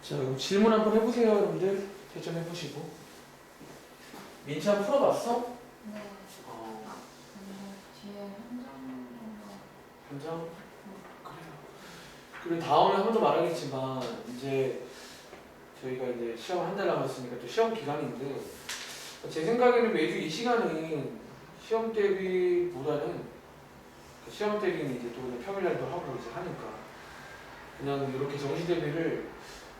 자, 그럼 질문 한번 해보세요, 여러분들. 채점해보시고. 민치 한번 풀어봤어? 네. 어, 뒤에 현장 정도. 현장? 그래요. 그리고 다음에 한 번 더 말하겠지만, 이제 저희가 이제 시험 한 달 남았으니까 또 시험 기간인데, 제 생각에는 매주 이 시간은 시험 대비보다는, 시험 대비는 이제 또 평일날도 하고 이제 하니까, 그냥 이렇게 정시 대비를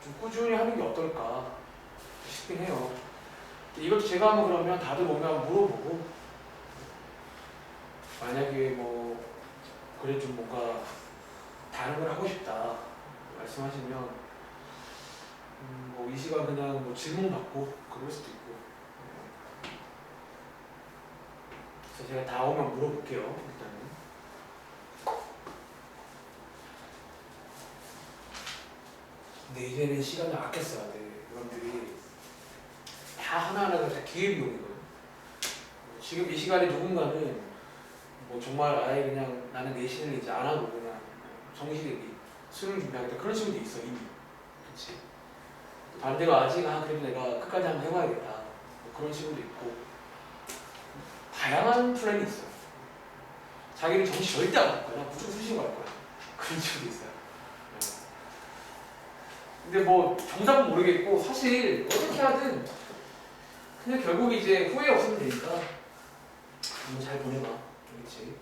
좀 꾸준히 하는 게 어떨까 싶긴 해요. 이것도 제가 한번 그러면 다들 오면 한번 물어보고, 만약에 뭐 그래 좀 뭔가 다른 걸 하고 싶다 말씀하시면 뭐 이 시간 그냥 뭐 질문 받고 그럴 수도 있고. 그래서 제가 다 오면 물어볼게요. 일단은. 근데 이제는 시간을 아껴 써야 돼. 여러분들이 다 하나하나가 다 기회비용이거든. 지금 이 시간에 누군가는 뭐 정말 아예 그냥 나는 내신을 이제 안 하고 그냥 정시대비 수능 준비하겠다 그런 친구도 있어 이미. 그렇지. 반대로 아직 그래도 내가 끝까지 한번 해봐야겠다 뭐 그런 친구도 있고 다양한 플랜이 있어요. 자기는 정시 절대 안 할 거야. 무조건 수시로 갈 거야. 그런 친구도 있어요. 네. 근데 뭐 정답은 모르겠고 사실 어떻게 하든 그냥 결국 이제 후회 없으면 되니까 한번 잘 보내봐. 그렇지.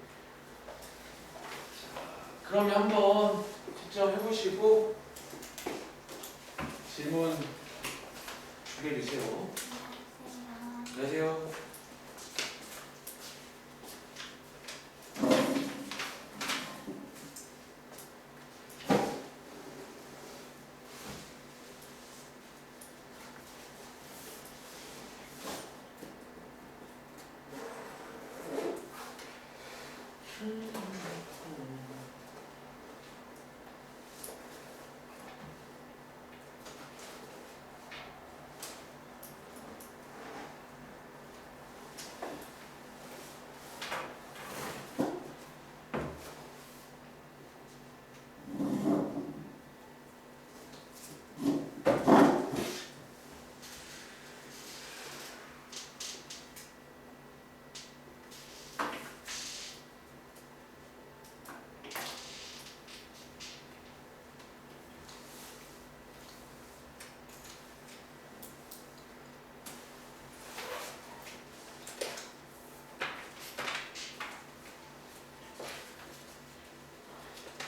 그러면 한번 채점해보시고 질문 준비해주세요. 안녕하세요.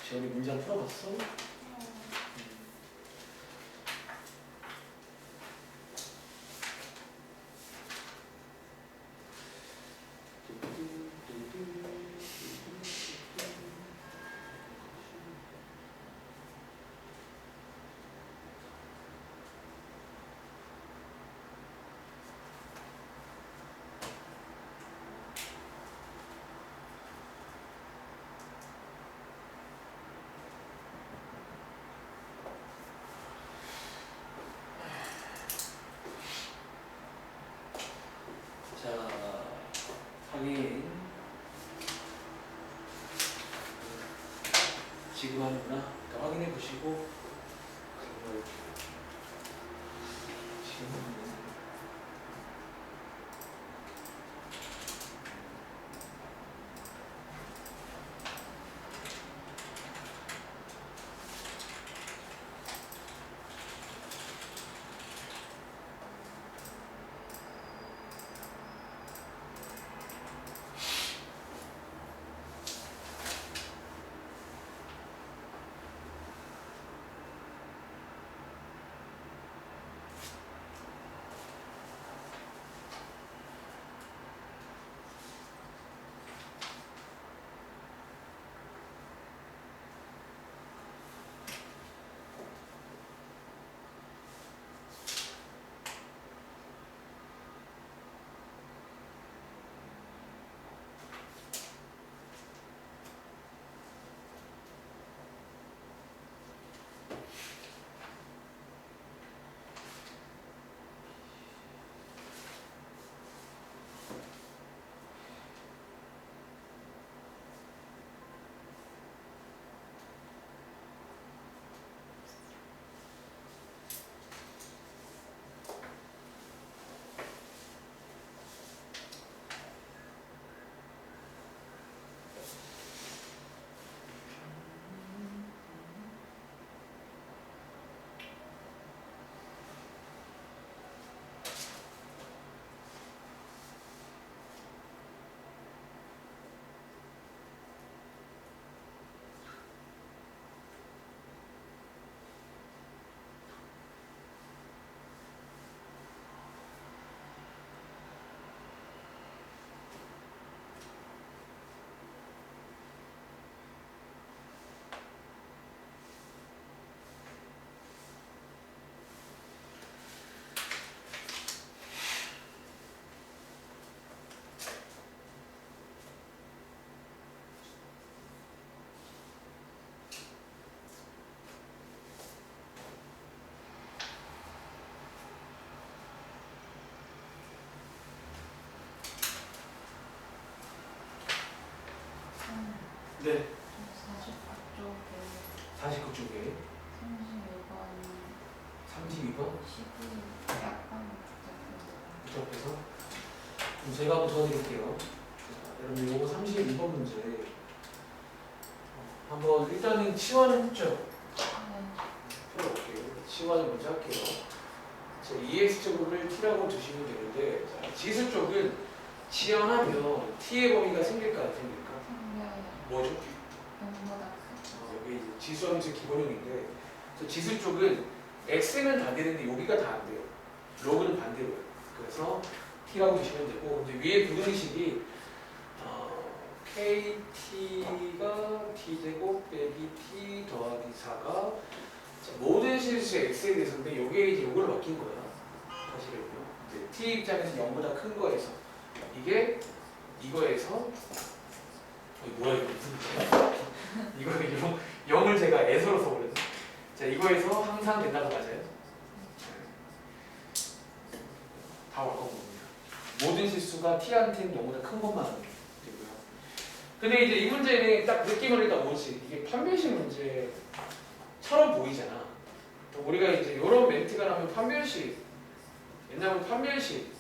지원이 문장 풀어봤어? 자, 확인. 지금 하는구나. 그러니까 확인해 보시고 지금 다시 그쪽에 32번 32번 12 약간 그쪽에서 그럼 제가 한번 적어드릴게요. 자, 여러분 요거 32번 문제 한번 일단은 치환을 했죠. 네. 풀어볼게요. 치환을 먼저 할게요. 자, EX쪽을 T라고 두시면 되는데 자, 지수 쪽은 지연하면 T의 범위가 생길까 안 생길까? 생겨요. 뭐죠? 0보다 크. 여기 이제 지수함수 기본형인데 저 지수 쪽은 x는 다 되는데 여기가 다 안 돼요. 로그는 반대로요. 그래서 t라고 보시면 되고 이제 위에 부등식이 kt가 t제곱 빼기 t 더하기 4가 모든 실수의 x에 대해서인데 여기에 이제 요걸 바뀐 거야. 사실은요. 이제 t 입장에서 0보다 큰 거에서 이게 이거에서 뭐야 이거 무슨 이거 0을 제가 애서로 써버렸네. 자 이거에서 항상 된다고 맞아요? 다 바꿔봅니다. 모든 실수가 t한테는 0보다 큰 것만 되고요. 근데 이제 이 문제는 딱 느낌을 일단 오지. 이게 판별식 문제처럼 보이잖아. 우리가 이제 이런 멘트가 나면 판별식 옛날에 판별식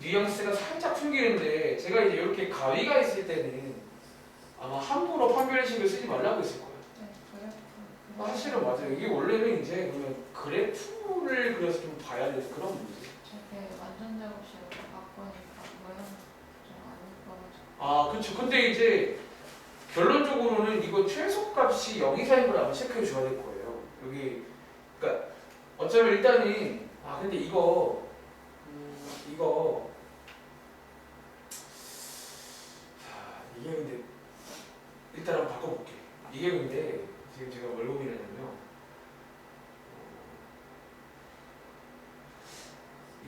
뉘앙스가 살짝 숨기는데 제가 이제 이렇게 가위가 있을 때는 아마 함부로 판별식을 쓰지 말라고 했을 거예요. 네, 그래프. 사실은 맞아요. 이게 원래는 이제 그러면 그래프를 그려서 좀 봐야 될 그런 문제. 저게 완전 작업식으로 바꾸니까 모양 좀안 예뻐가지고. 아, 그렇죠. 근데 이제 결론적으로는 이거 최소값이 0 이상인 걸 아마 체크해 줘야 될 거예요. 여기 그러니까 어쩌면 일단은 근데 이거 이게 근데 일단 한번 바꿔볼게. 이게 근데 지금 제가 뭘 고민하냐면요.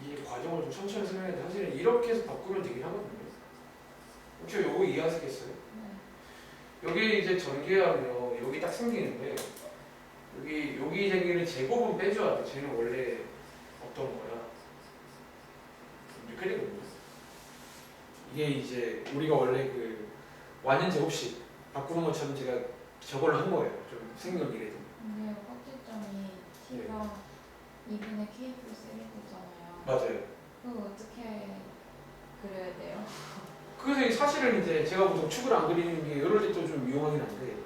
이게 과정을 좀 천천히 설명해야 돼. 사실은 이렇게 해서 바꾸면 되긴 하거든요. 혹시 요거 이해하시겠어요? 네. 여기 이제 전개하면 여기 딱 생기는데 여기 생기는 제곱은 빼줘야 돼. 쟤는 원래 어떤 거야? 이렇게 되거든요. 이게 이제 우리가 원래 그 완전 제곱식 바꾸는 것처럼 제가 저걸로 한 거예요. 좀 생각이래도. 근데 꼭지점이 t가 2분의 k 플러스 1이잖아요. 맞아요. 그거 어떻게 그려야 돼요? 그래서 사실은 이제 제가 보통 축을 안 그리는 게 이럴 때 또 좀 유용하긴 한데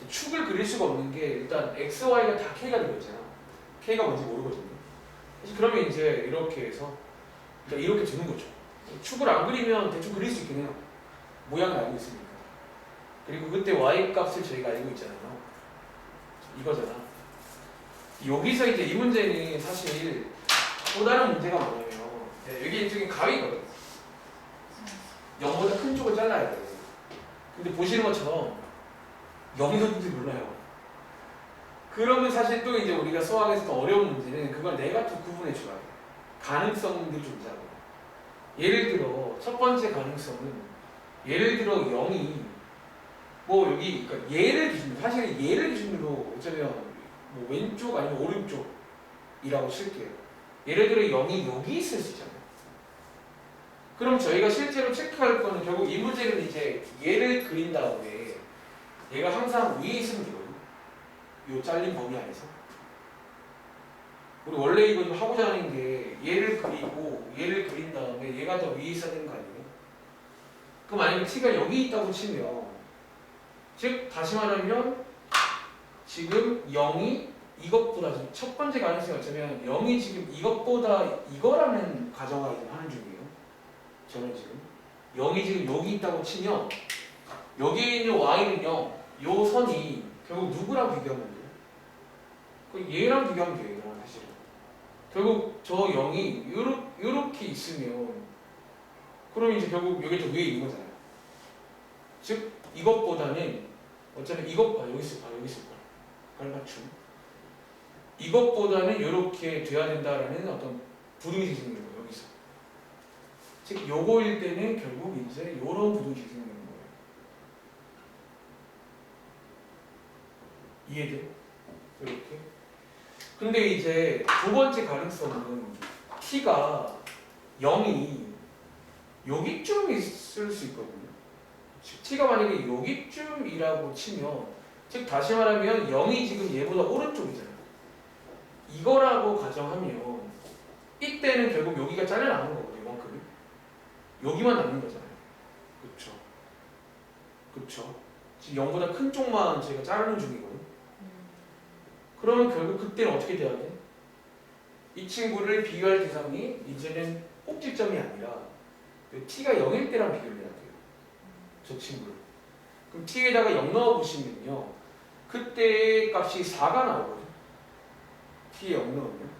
축을 그릴 수가 없는 게 일단 x, y가 다 k가 되어 있잖아. k가 뭔지 모르거든요. 그래서 그러면 이제 이렇게 해서 일단 이렇게 두는 거죠. 축을 안 그리면 대충 그릴 수 있긴 해요. 모양을 알고 있으니까. 그리고 그때 y 값을 저희가 알고 있잖아요. 이거잖아. 여기서 이제 이 문제는 사실 또 다른 문제가 뭐냐면 여기 일종의 가위거든. 0보다 큰 쪽을 잘라야 돼. 근데 보시는 것처럼 0이었는지 몰라요. 그러면 사실 또 이제 우리가 수학에서 더 어려운 문제는 그걸 내가 또 구분해 줘야 돼. 가능성들이 존재하고. 예를 들어 첫 번째 가능성은 예를 들어 0이 뭐 여기 그러니까 얘를 기준으로 사실 얘를 기준으로 어쩌면 뭐 왼쪽 아니면 오른쪽이라고 칠게요. 예를 들어 0이 여기 있을 수 있잖아요. 그럼 저희가 실제로 체크할 거는 결국 이 문제는 이제 얘를 그린 다음에 얘가 항상 위에 있으면 되거든요. 요 잘린 범위 안에서. 우리 원래 이거 좀 하고자 하는 게 얘를 그리고 얘를 그린 다음에 얘가 더 위에 있어야 되는 거 아니에요? 그럼 만약에 t가 여기 있다고 치면 즉 다시 말하면 지금 0이 이것보다 첫 번째 가능성이 어쩌면 0이 지금 이것보다 이거라는 가정을 하는 중이에요. 저는 지금 0이 지금 여기 있다고 치면 여기 있는 y는요 요 선이 결국 누구랑 비교하면 돼요? 그 얘랑 비교하면 돼요. 얘랑 사실은 결국 저 0이 요렇게 있으면 그럼 이제 결국 여기 더 위에 있는 거잖아요. 즉 이것보다는 어차피 이것 봐 여기 있을 거야 여기 있을 거야 깔맞춤 이것보다는 이렇게 돼야 된다라는 어떤 부등식이 생기는 거예요 여기서. 즉 요거일 때는 결국 이제 요런 부등식이 생기는 거예요. 이해돼요? 이렇게. 근데 이제 두 번째 가능성은 t가 0이 여기쯤 있을 수 있거든요. 즉 t가 만약에 여기쯤이라고 치면 즉 다시 말하면 0이 지금 얘보다 오른쪽이잖아요. 이거라고 가정하면 이때는 결국 여기가 잘려나가는 거거든요. 이만큼이. 여기만 남는 거잖아요. 그쵸? 그쵸? 지금 0보다 큰 쪽만 제가 자르는 중이거든요. 그러면 결국 그때는 어떻게 돼야 돼? 이 친구를 비교할 대상이 이제는 꼭지점이 아니라 t가 0일 때랑 비교를 해야 돼요. 저 친구를. 그럼 t에다가 0 넣어보시면요. 그때 값이 4가 나오거든요. t에 0 넣으면.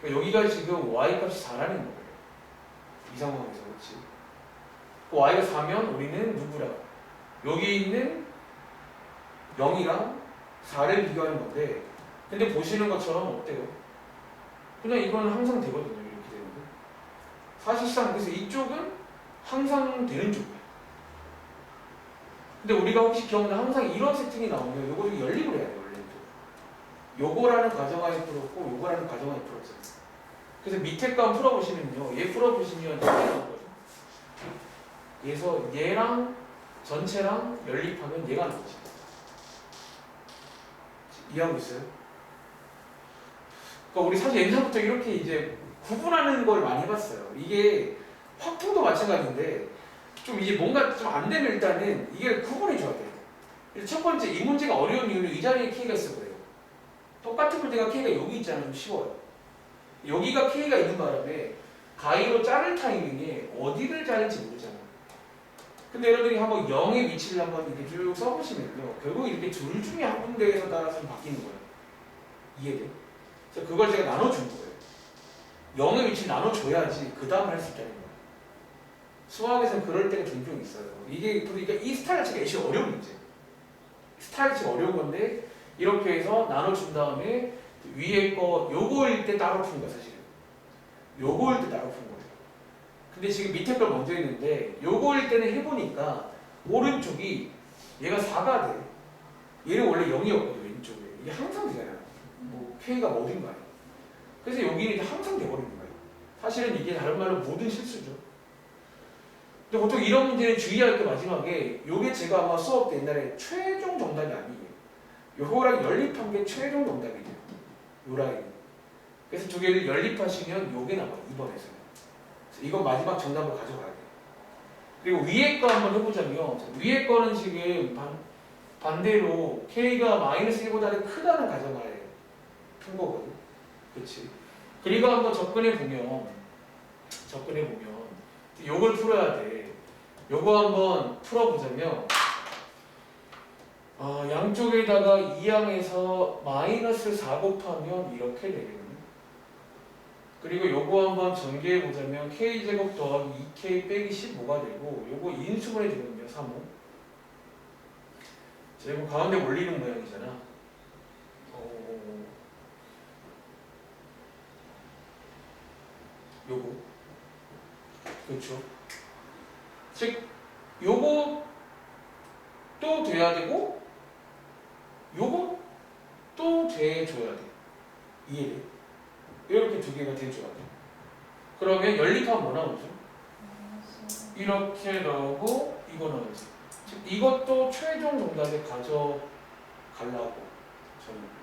그러니까 여기가 지금 y 값이 4라는 거예요. 이 상황에서. 그렇지? y가 4면 우리는 누구랑? 여기 있는 0이랑 4를 비교하는 건데 근데 보시는 것처럼 어때요? 그냥 이거는 항상 되거든요. 이렇게 되는데 사실상 그래서 이쪽은 항상 되는 쪽이에요. 근데 우리가 혹시 기억나 항상 이런 세팅이 나오면 요거 좀 연립을 해야 돼요. 원래 요거라는 가정하에 풀었고 요거라는 가정하에 풀었어요. 그래서 밑에 거 한번 풀어보시면요. 얘 풀어보시면 이렇게 나오는 거죠. 그래서 얘랑 전체랑 연립하면 얘가 나오죠. 이해하고 있어요? 그러니까 우리 사실 옛날부터 이렇게 이제 구분하는 걸 많이 해봤어요. 이게 확통도 마찬가지인데 좀 이제 뭔가 좀 안 되면 일단은 이게 구분해줘야 돼요. 그래서 첫 번째 이 문제가 어려운 이유는 이 자리에 K가 있어 그래요. 똑같은 문제가 K가 여기 있잖아요. 좀 쉬워요. 여기가 K가 있는 바람에 가위로 자를 타이밍에 어디를 자를지 모르잖아요. 근데 여러분들이 한번 0의 위치를 한번 이렇게 쭉 써보시면요. 결국 이렇게 둘 중에 한 군데에서 따라서 좀 바뀌는 거예요. 이해돼요? 그래서 그걸 제가 나눠준 거예요. 0의 위치를 나눠줘야지 그 다음 할 수 있다는 거예요. 수학에서는 그럴 때가 종종 있어요. 이게 그러니까 이 스타일 자체가 애초에 어려운 문제. 스타일 자체가 어려운 건데 이렇게 해서 나눠준 다음에 위에 거 요거일 때 따로 푸는 거야 사실은. 요거일 때 따로 푸는 거예요. 근데 지금 밑에 걸 먼저 했는데 요거일 때는 해보니까 오른쪽이 얘가 4가 돼. 얘는 원래 0이었거든 왼쪽에. 이게 항상 되잖아요. 뭐 K가 뭐든 간에. 그래서 여기는 이제 항상 돼버리는 거예요. 사실은 이게 다른 말로 모든 실수죠. 근데 보통 이런 문제는 주의할 게 마지막에 요게 제가 아마 수업 때 옛날에 최종 정답이 아니에요. 요거랑 연립한 게 최종 정답이 돼요. 요 라인. 그래서 두 개를 연립하시면 요게 나와요. 2번에서는. 이건 마지막 정답으로 가져가야 돼요. 그리고 위에 거 한번 해보자면 위에 거는 지금 반대로 K가 마이너스 1보다는 크다는 가정하에 푼 거거든. 그치? 그리고 한번 접근해보면 요걸 풀어야 돼. 요거 한번 풀어보자면 양쪽에다가 2항에서 마이너스 4 곱하면 이렇게 되겠네. 그리고 요거 한번 전개해보자면 K제곱 더하기 2K 빼기 15가 되고 요거 인수분해 되거든요. 3호. 자, 이거 가운데 몰리는 모양이잖아. 요거. 그렇죠. 즉 요거 또 돼야 되고 요거 또 돼줘야 돼. 이해돼? 이렇게 두 개가 돼줘야 돼. 그러면 연립하면 뭐 나오죠? 이렇게 나오고 이거 나오지. 즉 이것도 최종 정답에 가져가려고 저는.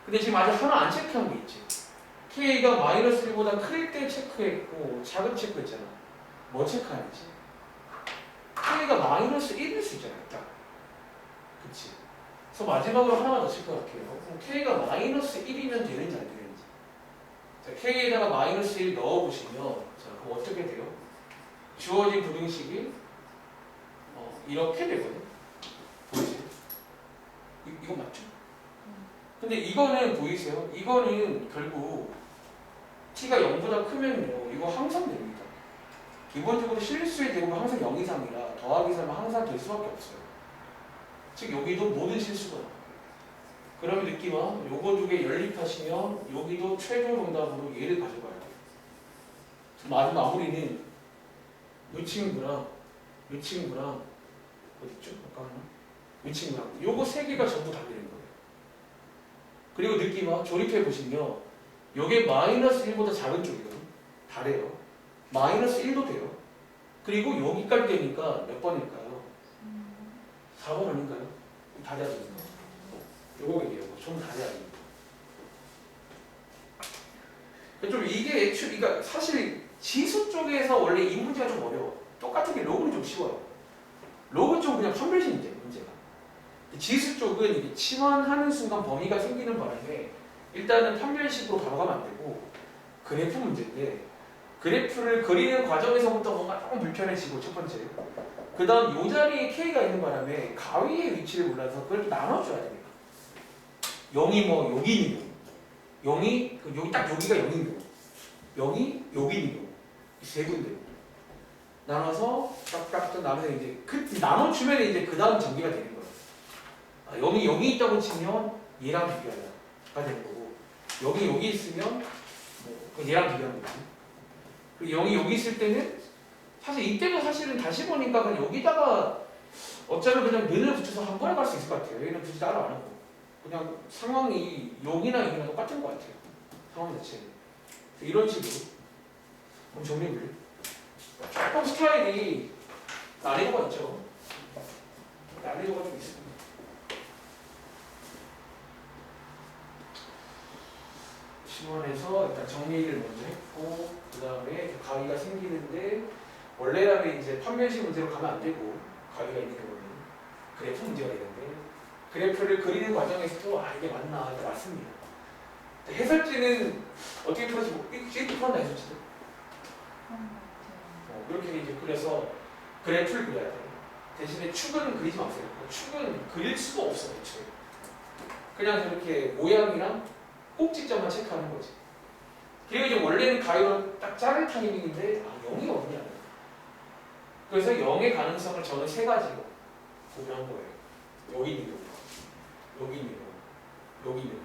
근데 지금 아직 하나 안 체크한 게 있지. K가 마이너스 1보다 클 때 체크했고 작은 체크했잖아. 뭐 체크하는지? K가 마이너스 1일 수 있잖아요. 딱. 그치? 그래서 마지막으로 하나만 더 체크할게요. 그럼 K가 마이너스 1이면 되는지 안 되는지. 자, K에다가 마이너스 1 넣어보시면 자, 그럼 어떻게 돼요? 주어진 부등식이 이렇게 되거든. 보이세요? 이거 맞죠? 근데 이거는 보이세요? 이거는 결국 t가 0보다 크면요. 이거 항상 됩니다. 기본적으로 실수의 제곱은 항상 0 이상이라 더하기 3은 항상 될 수밖에 없어요. 즉 여기도 모든 실수가 나와요. 그러면 느낌아 요거 두 개 연립하시면 여기도 최종 정답으로 얘를 가져가야 돼요. 마지막 마무리는 요 친구랑 어딨죠? 아까 하나? 요 친구랑 요거 세 개가 전부 다 되는 거예요. 그리고 느낌아 조립해 보시면 요게 마이너스 1보다 작은 쪽이거든. 다래요. 마이너스 1도 돼요. 그리고 여기까지 되니까 몇 번일까요? 4번 아닌가요? 다 돼야 됩니다. 요거예요. 좀 다르야. 좀 이게 그러니까 사실 지수 쪽에서 원래 이 문제가 좀 어려워. 똑같은 게 로그는 좀 쉬워요. 로그 쪽은 그냥 판별식 문제 문제가. 지수 쪽은 이게 치환하는 순간 범위가 생기는 바람에 일단은 판별식으로 바로 가면 안 되고 그래프 문제인데 그래프를 그리는 과정에서부터 뭔가 조금 불편해지고 첫 번째. 그 다음 요 자리에 K가 있는 바람에 가위의 위치를 몰라서 그걸 또 나눠줘야 됩니다. 0이 뭐 여기 있는 경우 0이 여기 딱 여기가 0인 경우 0이 여기 있는 경우 이 세 군데 나눠서 딱딱 나눠서 이제 그 나눠주면 이제 그 다음 전개가 되는 거예요. 0이 여기 있다고 치면 얘랑 비교하자가 되는 거고 0이 여기 있으면 뭐 얘랑 비교하는 거지. 그리고 0이 여기 있을 때는 사실 이때도 사실은 다시 보니까 그냥 여기다가 어쩌면 그냥 면을 붙여서 한 번에 갈 수 있을 것 같아요. 얘는 굳이 따로 안 하고 그냥 상황이 여기나 여기나 똑같은 것 같아요. 상황 자체는 이런 식으로 그럼 정리를 조금 스타일이 난이도가 있죠. 난이도가 좀 있습니다. 시원해서 일단 정리를 먼저 했고 그 다음에 가위가 생기는데 원래라면 이제 판별식 문제로 가면 안 되고 가위가 있는 경우는 그래프 문제가 되는데 그래프를 그리는 과정에서도 이게 맞나 이게 맞습니다. 해설지는 어떻게 풀어지 이렇게 풀었나 해설지는 그런 것 같아요. 이렇게 이제 그래서 그래프를 그려야 돼. 대신에 축은 그리지 마세요. 축은 그릴 수가 없어 애초에. 그냥 저렇게 모양이랑 꼭지점만 체크하는 거지. 그리고 이제 원래는 가위로 딱 자를 타이밍인데 0이 어디냐. 그래서 0의 가능성을 저는 세 가지로 구분한 거예요. 여기 있는 경우, 여기 있는 경우, 여기 있는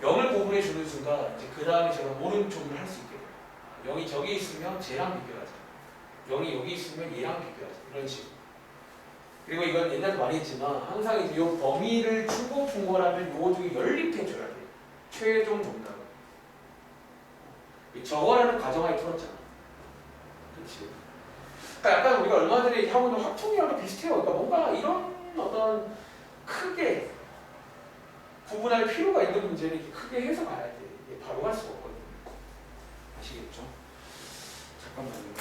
경우. 0을 구분해 주는 순간 이제 그 다음에 제가 모르는 쪽을 할 수 있게 돼요. 0이 저기 있으면 쟤랑 비교하자. 0이 여기 있으면 얘랑 비교하자. 이런 식으로. 그리고 이건 옛날에 많이 했지만 항상 이제 이 범위를 추고 분거라면 요거 중에 연립해 줘야 돼. 최종 정답. 저거라는 가정하에 풀었잖아. 그렇지. 그러니까 약간 우리가 얼마 전에 하고 있는 확통이랑 비슷해요. 그러니까 뭔가 이런 어떤 크게 구분할 필요가 있는 문제는 이렇게 크게 해서 가야 돼. 이게 바로 갈 수가 없거든요. 아시겠죠? 잠깐만요.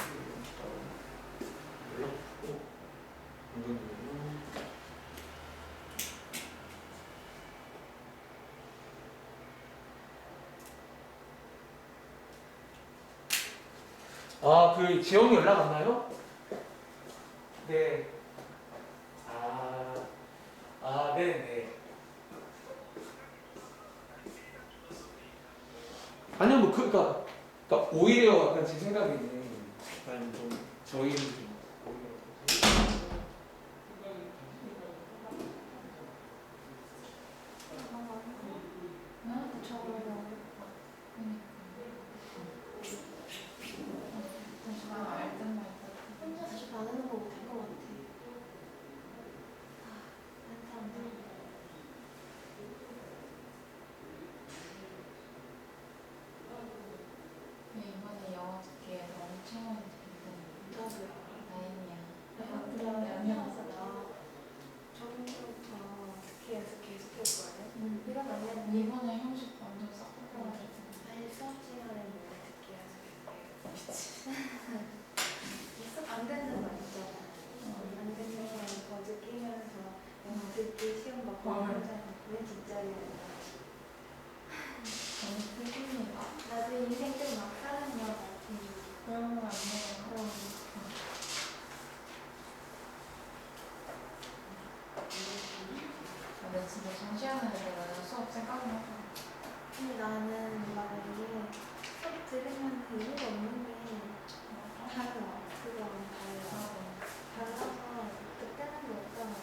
연락 주고 운동님은 그 재영이 연락 왔나요? 네. 네네. 아니요, 뭐, 그러니까 오히려 약간 제 생각에는 약간 좀 저희는 좀 혼자서 반응은 거 못할 것 같아. 한 사람들. 이번에 영어 듣기에 엄청 힘든 나도. 다행이야. 나 저번주부터 특히 연습 계속 할 거예요. 이건 안 해. 이번에 형식 완전 싹 바꿔가지고. 아니 수업 시간에 몰래 듣기 연습 계속 해요. 안 되는 거 있잖아. 안 되는 거 버즈 끼면서 듣기 시험 받고 하잖아. 왜 뒷자리에 너무 크십니다. 나도 인생 좀 막 사는 거 같아. 그러면 안 돼요. 그럼 근데 진짜 정시하는 애들은 수업 생각나서. 근데 나는 막 이게 수업 들으면 의미가 없는 게 달라. 그거 달라. 달라서 그때는 게 없잖아.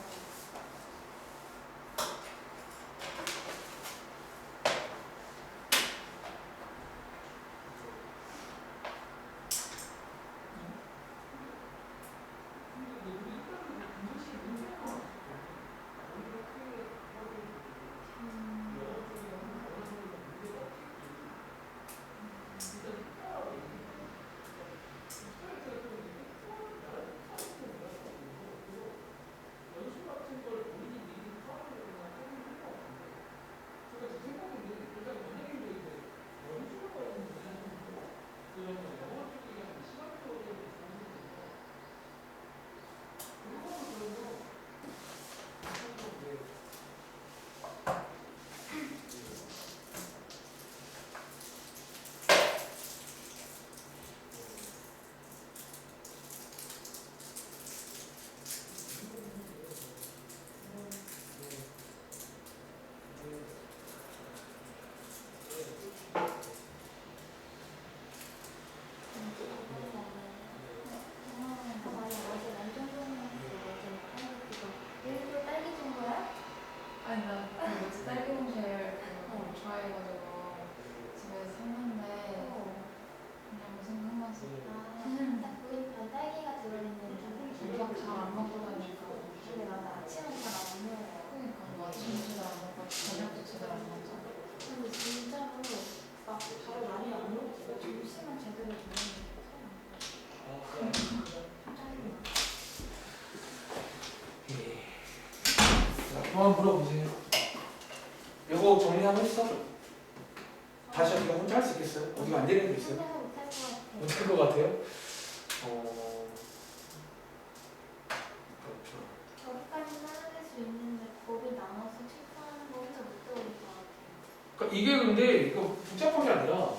한번 물어보세요. 이거 정리하면 했어? 다시 어디가 혼자 할 수 있겠어요? 어디가 안 되는 게 있어요? 혼자서 못할 것 같아요. 못할 것 같아요? 그렇죠. 저기까지는 해낼 수 있는데 거기 나눠서 체크하는 거 혼자 못 들어올 것 같아요. 그러니까 이게 근데 이거 복잡한 게 아니라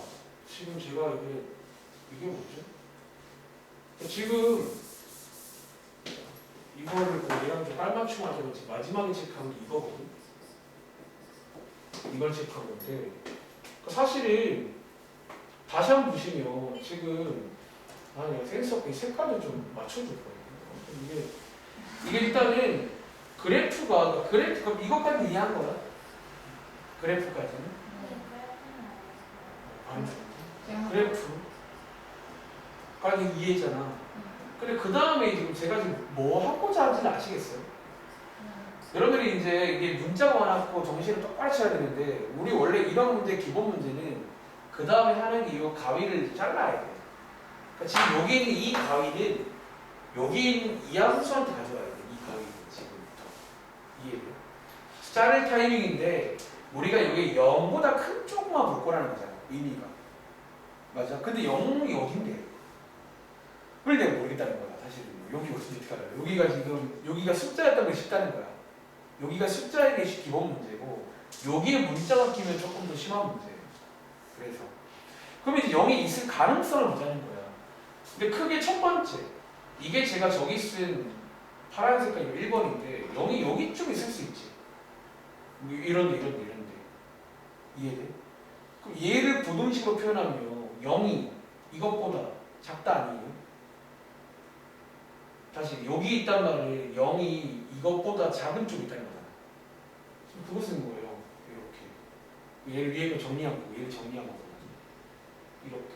지금 제가 이게 뭐죠? 그러니까 지금 이거를 얘랑 좀 깔맞춤 하자고 마지막에 체크한 게 이거거든. 이걸 체크한 건데 그러니까 사실은 다시 한번 보시면 지금 내가 센서 없게 색깔을 좀 맞춰줄 거예요. 이게 일단은 그래프가 이것까지 이해한 거야. 그래프까지는. 네, 아니, 제가 그래프까지 이해잖아. 근데 그 다음에 지금 제가 지금 뭐 하고자 하는지 아시겠어요? 여러분들이 이제 이게 문자가 많았고 정신을 똑바로 쳐야 되는데 우리 원래 이런 문제 기본 문제는 그 다음에 하는 게 이 가위를 잘라야 돼. 그러니까 지금 여기 있는 이 가위는 여기 있는 이 함수한테 가져와야 돼. 이 가위는 지금부터 이해돼요? 자를 타이밍인데 우리가 여기 0보다 큰 쪽만 볼 거라는 거잖아. 의미가 맞아. 근데 0이 어딘데? 그걸 내가 모르겠다는 거야. 사실은 여기 어딘지 어떻게 알아요? 여기가 지금 여기가 숫자였던 게 쉽다는 거야. 여기가 숫자의 게 기본 문제고 여기에 문자가 끼면 조금 더 심한 문제예요. 그래서 그러면 이제 0이 있을 가능성을 보자는 거야. 근데 크게 첫 번째 이게 제가 저기 쓴 파란 색깔이 1번인데 0이 여기쯤 있을 수 있지. 이런데 이해돼? 그럼 얘를 부등식으로 표현하면 0이 이것보다 작다 아니에요? 다시 여기 있단 말은 0이 이것보다 작은 쪽이 있다는 거잖아. 지금 그거 쓴 거예요. 이렇게 얘를 위에 거 정리한 거고 얘를 정리한 거고 이렇게.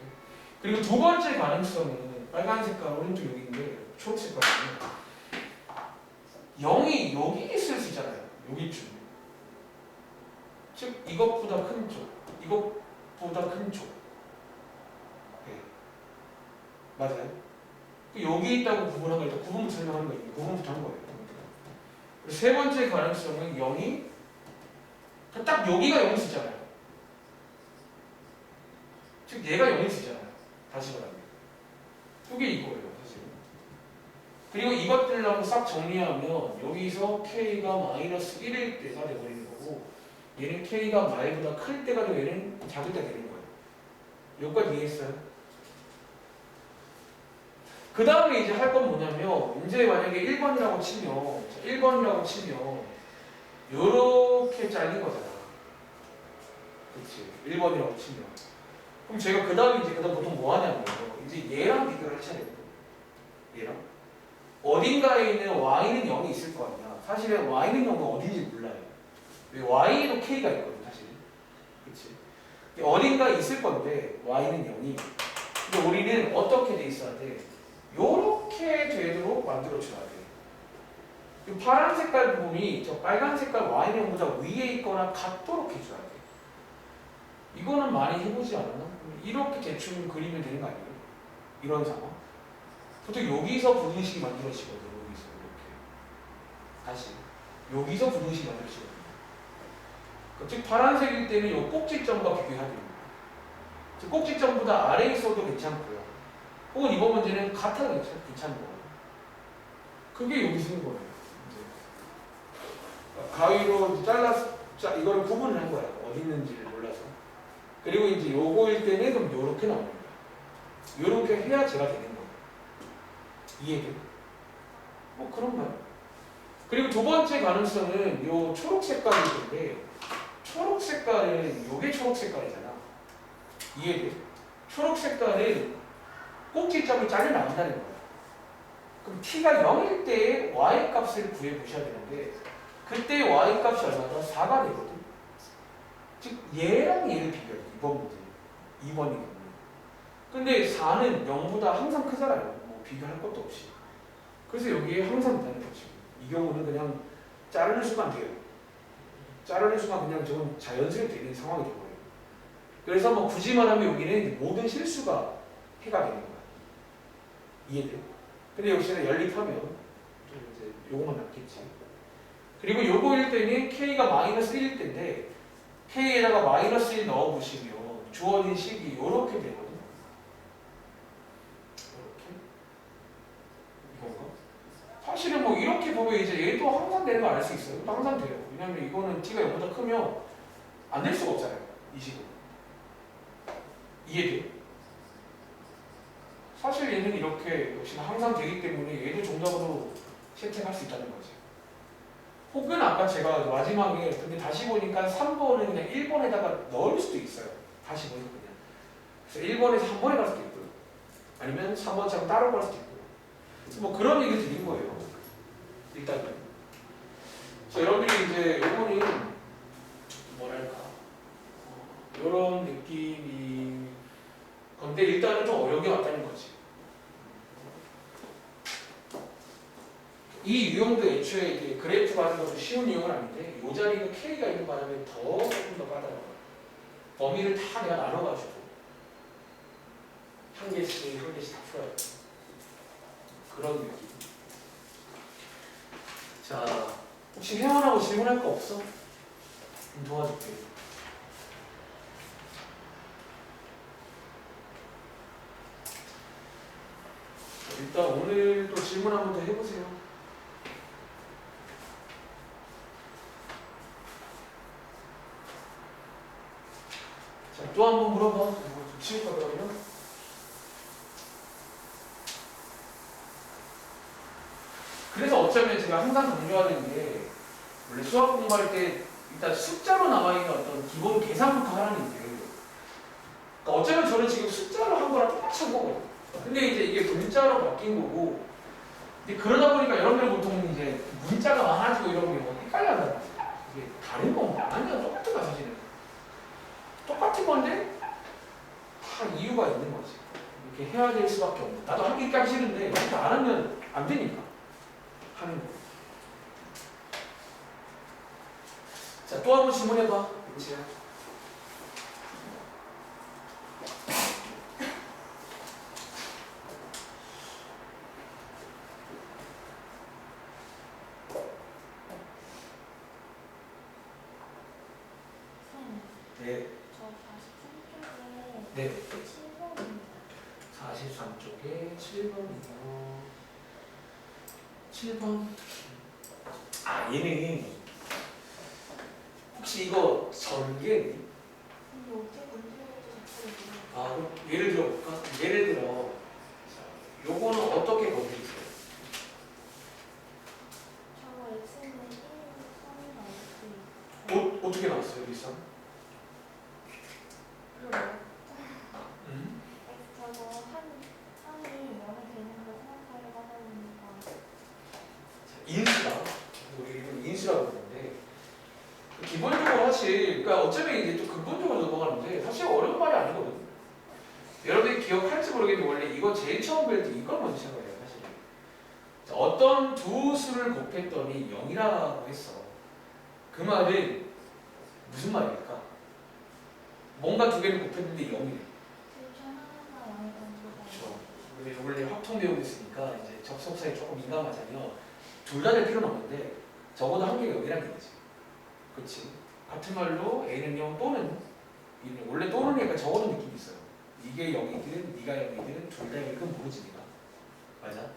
그리고 두 번째 가능성은 빨간 색깔 오른쪽 여기인데 초록 색깔은 0이 여기 있을 수 있잖아요. 여기쯤. 즉 이것보다 큰 쪽, 이것보다 큰 쪽. 네. 맞아요? 여기 있다고 구분한 거 일단 구분부터 설명하는 거예요. 구분부터 한 거예요. 그리고 세 번째 가능성은 0이 딱 여기가 0일 수 있잖아요. 즉 얘가 0일 수 있잖아요. 다시 말하면 이게 이거예요. 사실. 그리고 이것들을 한번 싹 정리하면 여기서 k가 마이너스 1일 때가 되어버리는 거고 얘는 k가 말보다 클 때가 되고 얘는 작을 때가 되는 거예요. 여기까지 이해했어요? 그 다음에 이제 할 건 뭐냐면 이제 만약에 1번이라고 치면 요렇게 잘린 거잖아. 그치? 1번이라고 치면 그럼 제가 그 다음 보통 뭐 하냐면 이제 얘랑 비교를 하셔야 되거든. 얘랑 어딘가에 있는 y는 0이 있을 거 아니야. 사실은 y는 0은 어딘지 몰라요. 왜 y에도 k가 있거든 사실. 그치? 어딘가에 있을 건데 y는 0이 근데 우리는 어떻게 돼 있어야 돼? 요렇게 되도록 만들어줘야 돼. 이 파란 색깔 부분이 저 빨간 색깔 y는 0보다 위에 있거나 같도록 해줘야 돼. 이거는 많이 해보지 않았나? 이렇게 대충 그리면 되는 거 아니에요? 이런 상황. 보통 여기서 부등식이 만들어지거든. 여기서 이렇게. 다시. 여기서 부등식이 만들어지거든. 즉 파란색일 때는 이 꼭지점과 비교해야 됩니다. 즉 꼭지점보다 아래에 있어도 괜찮고요. 혹은 이번 문제는 같아도 괜찮은 거예요. 그게 여기 쓰는 거예요. 가위로 잘라서 이거를 구분을 한 거야. 어디 있는지를 몰라서. 그리고 이제 요거일 때는 그럼 요렇게 나옵니다. 요렇게 해야 제가 되는 거예요. 이해돼? 뭐 그런 거야. 그리고 두 번째 가능성은 요 초록 색깔일 텐데 초록 색깔은 요게 초록 색깔이잖아. 이해돼? 초록 색깔은 꼭지점을 잘려 나온다는 거야. 그럼 t가 0일 때 y 값을 구해 보셔야 되는데 그때 y 값이 얼마다? 4가 되거든. 즉 얘랑 얘를 비교해. 이번 문제 2번이거든요. 근데 4는 0보다 항상 크잖아요. 뭐 비교할 것도 없이. 그래서 여기에 항상 있다는 거죠. 이 경우는 그냥 자르는 순간 돼요. 자르는 순간 그냥 저건 자연스레 되는 상황이 되고요. 그래서 뭐 굳이 말하면 여기는 모든 실수가 해가 되는 거야. 이해돼요? 근데 역시나 연립하면 좀 이제 요것만 남겠지. 그리고 요거일 때는 k가 마이너스 1일 때인데 k에다가 마이너스 1 넣어보시면 주어진 식이 요렇게 되거든요. 이렇게 이건가? 사실은 뭐 이렇게 보면 이제 얘도 항상 되는 거 알 수 있어요. 항상 돼요. 왜냐면 이거는 t가 0보다 크면 안 될 수가 없잖아요. 이 식은. 이해돼요? 사실 얘는 이렇게 역시 항상 되기 때문에 얘도 정답으로 채택할 수 있다는 거지. 혹은 아까 제가 마지막에 근데 다시 보니까 3번은 그냥 1번에다가 넣을 수도 있어요. 다시 보니까 그냥. 그래서 1번에서 한 번에 갈 수도 있고요. 아니면 3번처럼 따로 갈 수도 있고요. 그래서 뭐 그런 얘기 드린 거예요. 일단은. 그래서 여러분들이 이제 요거는 뭐랄까 이런 느낌이 건데 일단은 좀 어려운 왔다는 거지. 이 유형도 애초에 이제 그래프 하는 것도 쉬운 유형은 아닌데 이 자리가 K가 있는 바람에 더 조금 더 까다로워요. 범위를 다 내가 나눠가지고 한 개씩 다 풀어요. 그런 느낌. 자, 혹시 회원하고 질문할 거 없어? 좀 도와줄게. 일단 오늘 또 질문 한 번 더 해보세요. 자, 또 한 번 물어봐. 이거 좀 치울까 그러면? 그래서 어쩌면 제가 항상 강조하는 게 원래 수학 공부할 때 일단 숫자로 남아있는 어떤 기본 계산부터 하라는 게 그러니까 어쩌면 저는 지금 숫자로 한 거랑 똑같이 한 거거든요. 근데 이제 이게 문자로 바뀐 거고 근데 그러다 보니까 여러분들 보통 이제 문자가 많아지고 이런 게 뭐 헷갈려 한단 말이에요. 이게 다른 건가? 아니야 똑같은 거야 사실은. 똑같은 건데 다 이유가 있는 거지. 이렇게 해야 될 수밖에 없는. 나도 하기 까지 싫은데 이렇게 안 하면 안 되니까 하는 거. 자, 또 한 번 질문해봐. 그치야. 네. 저 43쪽에 네. 7번입니다. 43쪽에 7번이요. 7번. 아, 얘는 혹시 이거 전개? 근데 어떻게 문제인지 자꾸 모르겠어요. 아, 그럼 예를 들어볼까? 예를 들어, 자, 요거는 어떻게 건드리세요? 저거 X는 1, 3이 나올 수 있고 어떻게 나왔어요, 리선? 그래요? 음? 저거 한 3이 0이 되는 걸 생각하려고 하다 보니까 인수다. 우리 이건 인수라고 그러는데 기본적으로 사실 그러니까 어쩌면 이제 또 근본적으로 넘어가는데 사실 어려운 말이 아니거든. 여러분들이 기억할지 모르겠는데 원래 이거 제일 처음 배울 때 이걸 먼저 생각해요 사실. 자, 어떤 두 수를 곱했더니 0이라고 했어. 그 말은 무슨 말일까? 뭔가 두 개를 곱했는데 0이래. 둘 중 하나가 0이던 그렇죠. 우리 원래 확통 배우고 있으니까 이제 접속사에 조금 민감하자면 둘 다 될 필요는 없는데 적어도 한 개가 0이라는 얘기지. 그렇지. 같은 말로 A는 0 또는 B는 원래 또는 얘가 적어도 느낌이 있어요. 이게 0이든 네가 0이든 둘 다 0이든 모르지 네가. 맞아.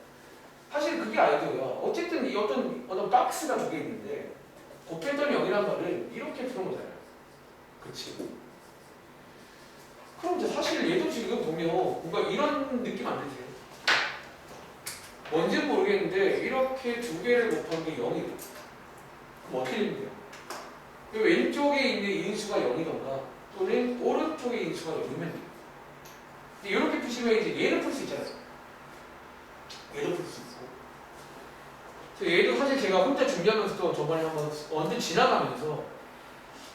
사실 그게 아이디어야. 어쨌든 이 어떤 박스가 두 개 있는데 곱했더니 0이란 말은 이렇게 푸는 거잖아요. 그렇지. 그럼 이제 사실 얘도 지금 보면 뭔가 이런 느낌 안 드세요? 뭔지는 모르겠는데 이렇게 두 개를 곱한 게 0이다. 그럼 어떻게 되면 돼요? 왼쪽에 있는 인수가 0이던가 또는 오른쪽에 인수가 0이면 돼요. 근데 이렇게 푸시면 이제 얘를 풀 수 있잖아요. 얘도 풀 수 있고. 그래서 얘도 사실 제가 혼자 준비하면서도 저번에 한번 언제 지나가면서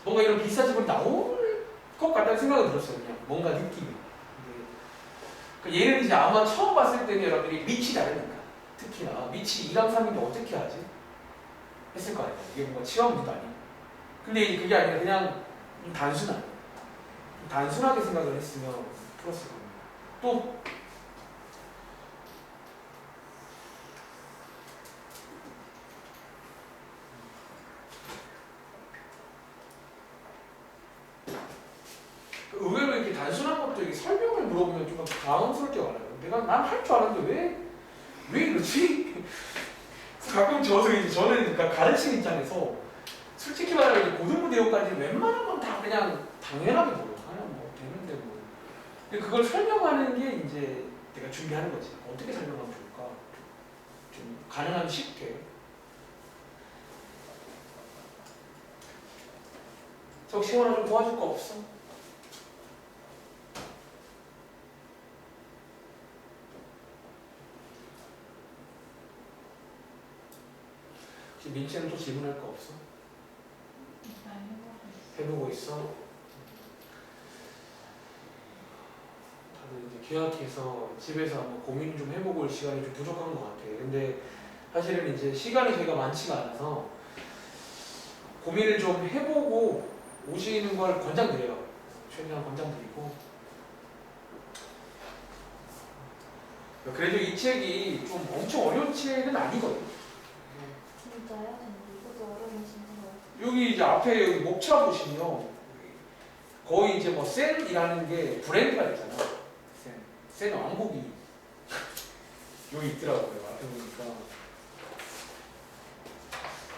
뭔가 이런 비슷한 집을 나올 것 같다는 생각이 들었어요. 그냥 뭔가 느낌이. 근데 얘는 이제 아마 처음 봤을 때는 여러분들이 밑이 다르니까 특히나 밑이 2랑 3인데 어떻게 하지? 했을 거 아니에요. 이게 뭔가 치환문도 아니고. 근데 이제 그게 아니라 그냥 단순하게 생각을 했으면 풀었을 겁니다. 또 단순한 것도 이게 설명을 물어보면 좀 당황스러울 때가 많아요. 난 할 줄 알았는데 왜 이러지? 가끔 이제 저는 그러니까 가르치는 입장에서 솔직히 말하면 고등부대학까지 웬만한 건 다 그냥 당연하게 보여. 그냥 뭐 되는데 뭐. 근데 그걸 설명하는 게 이제 내가 준비하는 거지. 어떻게 설명하면 좋을까? 좀 가능하면 쉽게. 저 혹시 하나 좀 도와줄 거 없어? 혹시 민채는 또 질문할 거 없어? 일단 해보고 있어? 다들 이제 계약해서 집에서 한번 고민 좀 해보고 올 시간이 좀 부족한 것 같아. 근데 사실은 이제 시간이 저희가 많지가 않아서 고민을 좀 해보고 오시는 걸 권장드려요. 최대한 권장드리고. 그래도 이 책이 좀 엄청 어려운 책은 아니거든요. 진짜요? 이것도 어려우신가요? 여기 이제 앞에 여기 목차 보시면 거의 이제 뭐 센이라는 게 브랜드가 있잖아. 센 왕복이 여기 있더라고요. 앞에 보니까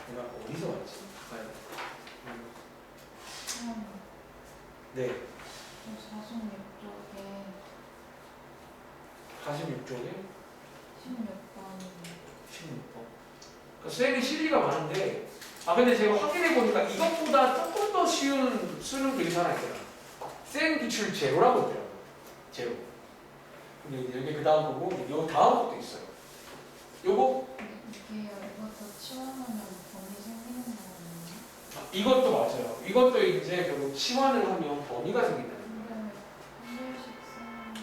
내가 어디서 왔지? 네, 46쪽에 46쪽에 16번 16번. 그러니까 센이 실리가 많은데 근데 제가 확인해 보니까 이것보다 조금 더 쉬운 수능 글이 하나 있더라. 센 기출 제로라고 있더라고요. 제로. 근데 이제 여기 그 다음 거고 요 다음 것도 있어요. 요거 이게요. 이것도 치환하면 범위 생기는 거거든요. 이것도 맞아요. 이것도 이제 결국 치환을 하면 범위가 생긴다는 거예요. 근데 한별씩 쓰는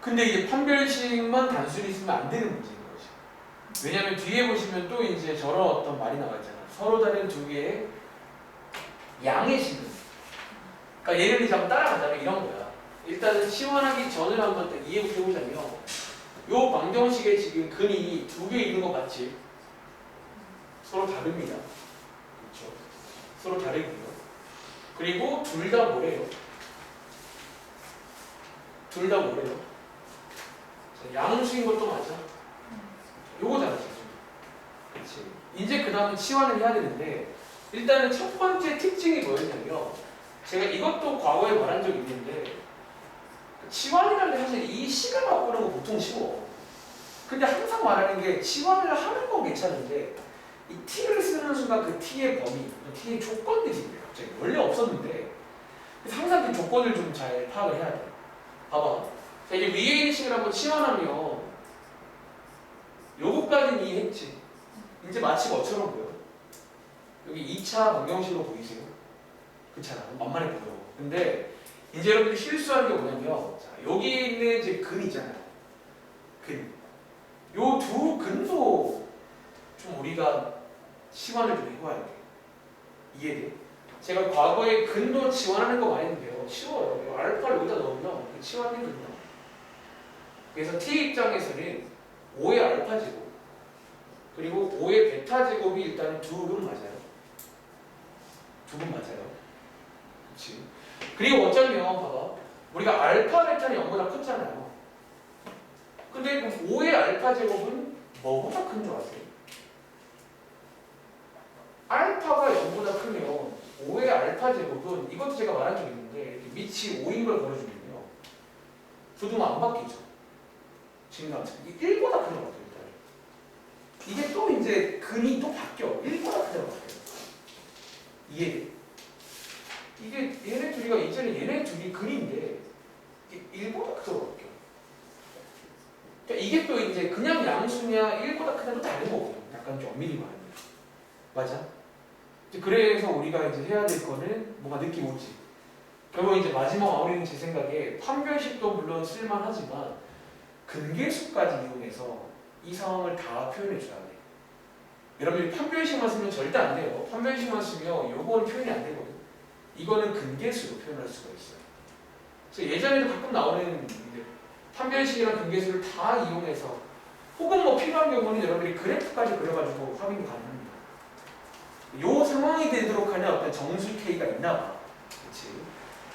근데 이게 판별식만 단순히 쓰면 안 되는 문제인 거지. 왜냐면 뒤에 보시면 또 이제 저런 어떤 말이 나왔잖아. 서로 다른 두 개의 양의 식은. 그러니까 예를 들자면 따라가자면 이런 거야. 일단은 치환하기 전을 한번 이해부터 해보자면 요 방정식의 지금 근이 두 개 있는 것 같지? 서로 다릅니다. 그렇죠? 서로 다르고요. 그리고 둘 다 뭐래요? 둘 다 뭐래요? 자, 양수인 것도 맞아. 요거잖아 지금. 그렇지. 이제 그 다음에 치환을 해야 되는데 일단은 첫 번째 특징이 뭐였냐면 제가 이것도 과거에 말한 적이 있는데 치환이라는 게 사실 이 식을 바꾸는 거 보통 쉬워. 근데 항상 말하는 게 치환을 하는 건 괜찮은데 이 t를 쓰는 순간 그 t의 범위, 그 t의 조건들이 생겨요. 갑자기 원래 없었는데 그래서 항상 그 조건을 좀 잘 파악을 해야 돼. 봐봐. 자, 이제 위에 있는 식을 한번 치환하면 요거까지는 이해했지. 이제 마치 뭐처럼 보여? 여기 2차 방정식으로 보이세요? 그렇잖아. 만만해 보여. 근데 이제 여러분들이 실수하는 게 뭐냐면 자, 여기 있는 이제 근 있잖아요. 근. 요 두 근도 좀 우리가 치환을 좀 해봐야 돼. 이해돼? 제가 과거에 근도 치환하는 거 많이 했는데요. 쉬워요. 알파를 여기다 넣으면 그 치환이 근이야. 그래서 t 입장에서는 5의 알파 제곱 그리고 5의 베타 제곱이 일단은 둘은 맞아요. 둘은 맞아요. 그렇지. 그리고 어쩌면 봐봐. 우리가 알파 베타는 0보다 컸잖아요. 근데 그럼 5의 알파 제곱은 뭐보다 큰 줄 아세요? 알파가 0보다 크면 5의 알파 제곱은 이것도 제가 말한 적이 있는데 이렇게 밑이 5인 걸 걸어주면요. 부등호 안 바뀌죠. 지금 같은 1보다 크다고 바뀌어요. 이게 또 이제 근이 또 바뀌어. 1보다 크다고 바뀌어요. 이해돼? 이게 얘네 둘이가 이제는 얘네 둘이 근인데 이게 1보다 크다고 바뀌어. 그러니까 이게 또 이제 그냥 양수냐 1보다 크냐도 다른 거거든요. 약간 좀 엄밀히 말하면. 맞아? 이제 그래서 우리가 이제 해야 될 거는 뭔가 느낌 오지. 결국 이제 마지막 마무리는 제 생각에 판별식도 물론 쓸만하지만 근계수까지 이용해서 이 상황을 다 표현해 줘야 돼. 여러분들이 판별식만 쓰면 절대 안 돼요. 판별식만 쓰면 요거는 표현이 안 되거든. 이거는 근계수로 표현할 수가 있어요. 그래서 예전에도 가끔 나오는 이제 판별식이랑 근계수를 다 이용해서 혹은 뭐 필요한 경우는 여러분들이 그래프까지 그려가지고 확인 가능합니다. 요 상황이 되도록 하는 어떤 정수 K가 있나 봐. 그렇지.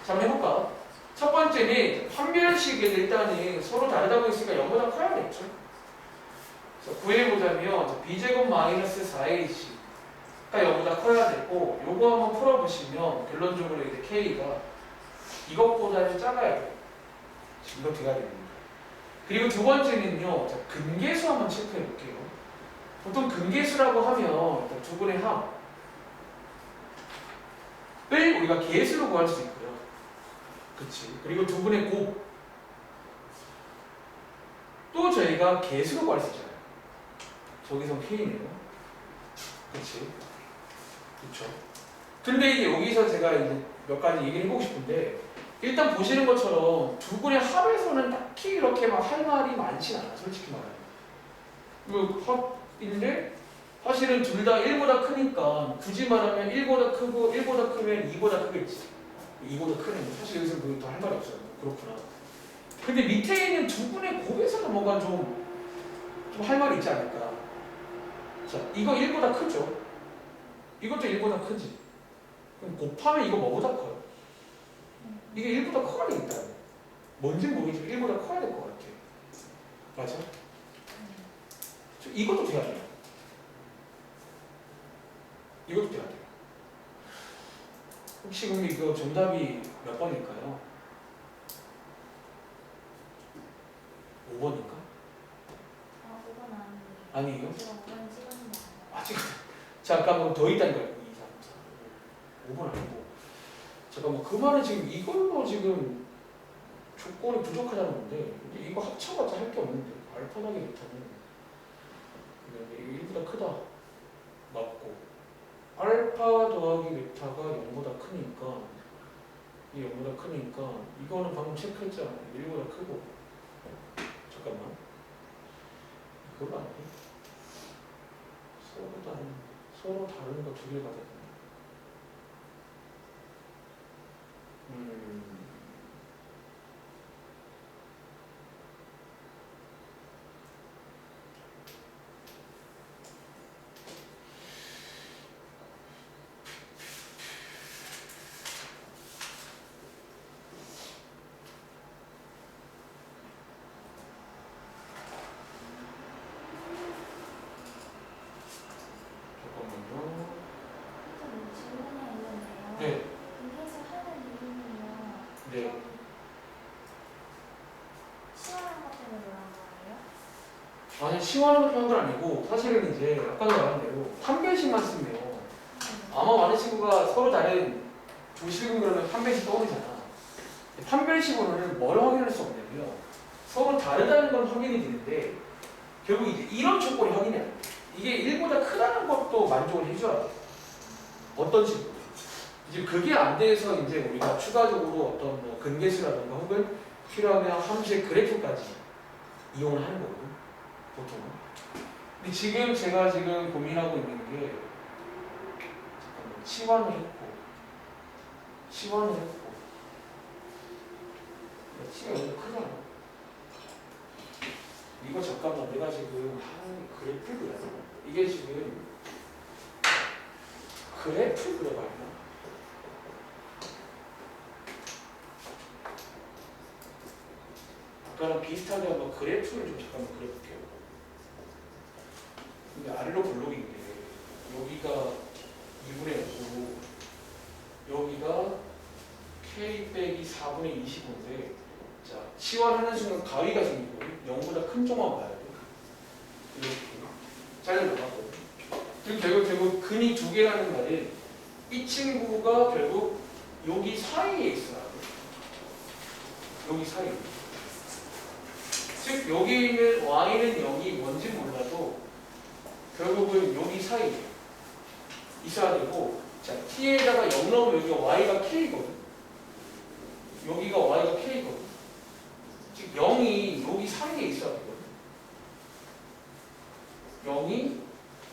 자, 한번 해볼까? 첫 번째는 판별식에 일단은 서로 다르다고 했으니까 0보다 커야겠죠. 그래서 구해보자면 b제곱 마이너스 4ac가 0보다 커야 되고 요거 한번 풀어보시면 결론적으로 이제 k가 이것보다는 작아야 돼요. 이거 돼야 됩니다. 그리고 두 번째는요. 자, 근계수 한번 체크해 볼게요. 보통 근계수라고 하면 일단 두 분의 합을 우리가 계수로 구할 수 있고요. 그치? 그리고 두 분의 곱 또 저희가 계수로 구할 수 있잖아요. 저기서 k네요. 그치? 그쵸? 근데 이제 여기서 제가 이제 몇 가지 얘기를 해보고 싶은데 일단 보시는 것처럼 두 분의 합에서는 딱히 이렇게 막 할 말이 많진 않아, 솔직히 말하면. 그 합인데 사실은 둘 다 1보다 크니까 굳이 말하면 1보다 크고 1보다 크면 2보다 크겠지. 2보다 크면 사실 여기서 더 할 말이 없어요. 그렇구나. 근데 밑에 있는 두 분의 곱에서는 뭔가 좀 할 말이 있지 않을까. 자, 이거 1보다 크죠? 이것도 1보다 크지. 그럼 곱하면 이거 뭐보다 커요? 이게 1보다 커야 되겠다. 뭔지는 모르겠지만 1보다 커야 될 것 같아. 맞아? 이것도 돼야 돼요. 이것도 돼야 돼요. 혹시 근데 이거 정답이 몇 번일까요? 5번인가? 아, 그건 아니에요. 아니에요? 제가 5번 찍었는데. 아직 잠깐만 더 있다니까요. 2, 3, 4, 5번 아니고 잠깐만 그 말은 지금 이걸로 지금 조건이 부족하다는 건데 이거 합쳐봤자 할 게 없는데 알파 더하기 베타는 이게 1보다 크다 맞고 알파 더하기 베타가 0보다 크니까 이 0보다 크니까 이거는 방금 체크했잖아. 1보다 크고 잠깐만 이걸로 안 돼? 서로 다른 거 두 개 받아야 돼. 잠깐만요. 좀 질문이 있는데요. 네, 근계수 하는 이유는요. 네. 시원한 것 때문에 그런 거예요? 아니 시원하게 한 건 아니고 사실은 이제 아까도 말한 대로 판별식만 쓰면 아마 많은 친구가 서로 다른 조식은 그러면 판별식 떠오르잖아. 판별식으로는 뭘 확인할 수 없냐면 서로 다르다는 건 확인이 되는데 결국 이제 이런 조건이 확인이 안 돼. 이게 1보다 크다는 것도 만족을 해줘야 돼. 어떤 식으로. 이제 그게 안 돼서 이제 우리가 추가적으로 어떤 뭐 근계수라든가 혹은 필요하면 함수의 그래프까지 이용을 하는 거거든. 보통은. 근데 지금 제가 지금 고민하고 있는 게 잠깐만 치환을 했고 치가 너무 크잖아. 이거 잠깐만 내가 지금 한 그래프를 이게 지금 그래프 그려봐야 되나? 아까랑 비슷하게 한번 그래프를 좀 잠깐만 그려볼게요. 이게 아래로 블록인데 여기가 2분의 5 여기가 K 빼기 4분의 25인데 자 치환하는 순간 가위가 생기고 0보다 큰 쪽만 봐야 돼. 이렇게 잘려 나가고 그리고 결국 근이 두 개라는 말은 이 친구가 결국 여기 사이에 있어야 돼. 여기 사이에. 즉 여기 있는 y는 0이 뭔지 몰라도 결국은 여기 사이에 있어야 되고 자 t에다가 0 넣으면 여기가 y가 k거든. 여기가 y가 k거든. 즉 0이 여기 사이에 있어야 되거든. 0이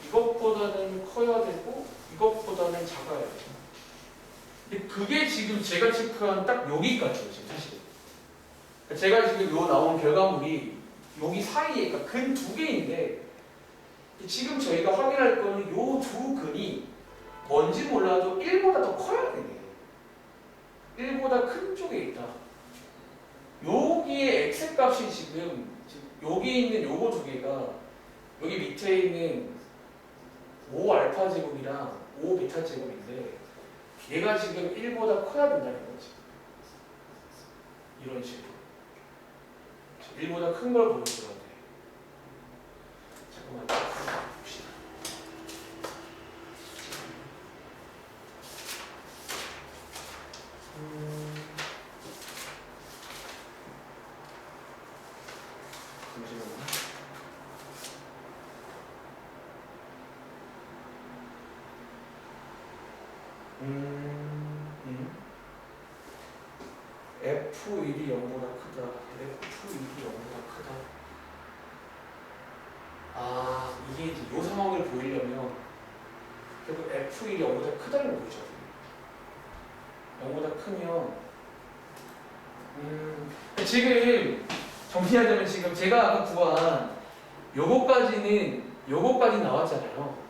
이것보다는 커야 되고 이것보다는 작아야 돼. 근데 그게 지금 제가 체크한 딱 여기까지예요. 지금 사실. 제가 지금 요 나온 결과물이 여기 사이에 그러니까 근 두 개인데 지금 저희가 확인할 거는 요 두 근이 뭔지 몰라도 1보다 더 커야 되네. 1보다 큰 쪽에 있다. 값이 지금 여기 있는 요거 두 개가 여기 밑에 있는 5알파 제곱이랑 5베타 제곱인데 얘가 지금 1보다 커야 된다는 거지. 이런 식으로 1보다 큰 걸 보여줘야 돼. 잠깐만 봅시다. 잠시만요. F1이 0보다 크다. F1이 0보다 크다. 아, 이게 이제 이 상황을 보이려면 결국 F1이 0보다 크다는 걸 보여줘야 돼요. 0보다 크면 지금 정리하자면 지금 제가 아까 구한 요거까지 나왔잖아요.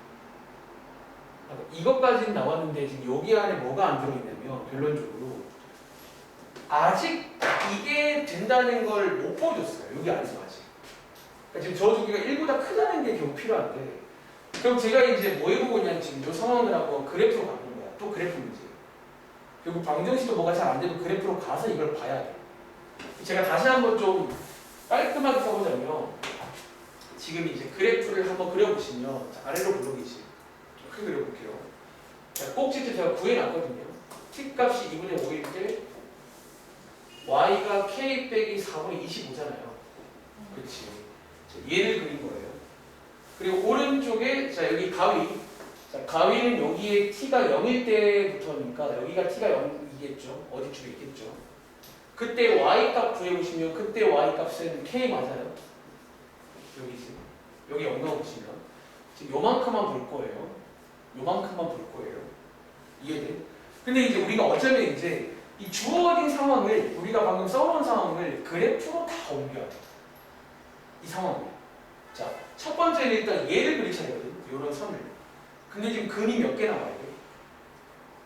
이것까지는 나왔는데 지금 여기 안에 뭐가 안 들어있냐면 결론적으로 아직 이게 된다는 걸 못 보여줬어요. 여기 안에서 아직. 그러니까 지금 저 두 개가 1보다 크다는 게 결국 필요한데 그럼 제가 이제 뭐 해보고 있냐면 지금 이 상황을 하고 그래프로 가는 거야. 또 그래프 문제. 결국 방정식도 뭐가 잘 안 되면 그래프로 가서 이걸 봐야 돼. 제가 다시 한번 좀 깔끔하게 써보자면 지금 이제 그래프를 한번 그려보시면 자, 아래로 블록이지. 좀 크게 그려볼게요. 자, 꼭지도 제가 구해놨거든요. t 값이 2분의 5일 때 y가 k 빼기 4분의 25잖아요. 그렇지. 얘를 그린 거예요. 그리고 오른쪽에 자 여기 가위. 자 가위는 여기에 t가 0일 때부터니까 여기가 t가 0이겠죠. 어디쯤에 있겠죠. 그때 y 값 구해보시면 그때 y 값은 k 맞아요. 여기 지금 여기 0 넣어보시면 지금 요만큼만 볼 거예요. 요만큼만 볼 거예요. 이해돼? 근데 이제 우리가 어쩌면 이제 이 주어진 상황을 우리가 방금 써놓은 상황을 그래프로 다 옮겨야 돼. 이 상황을. 자, 첫 번째는 일단 얘를 그릴 차례거든. 이런 선을. 근데 지금 근이 몇 개 나와야 돼?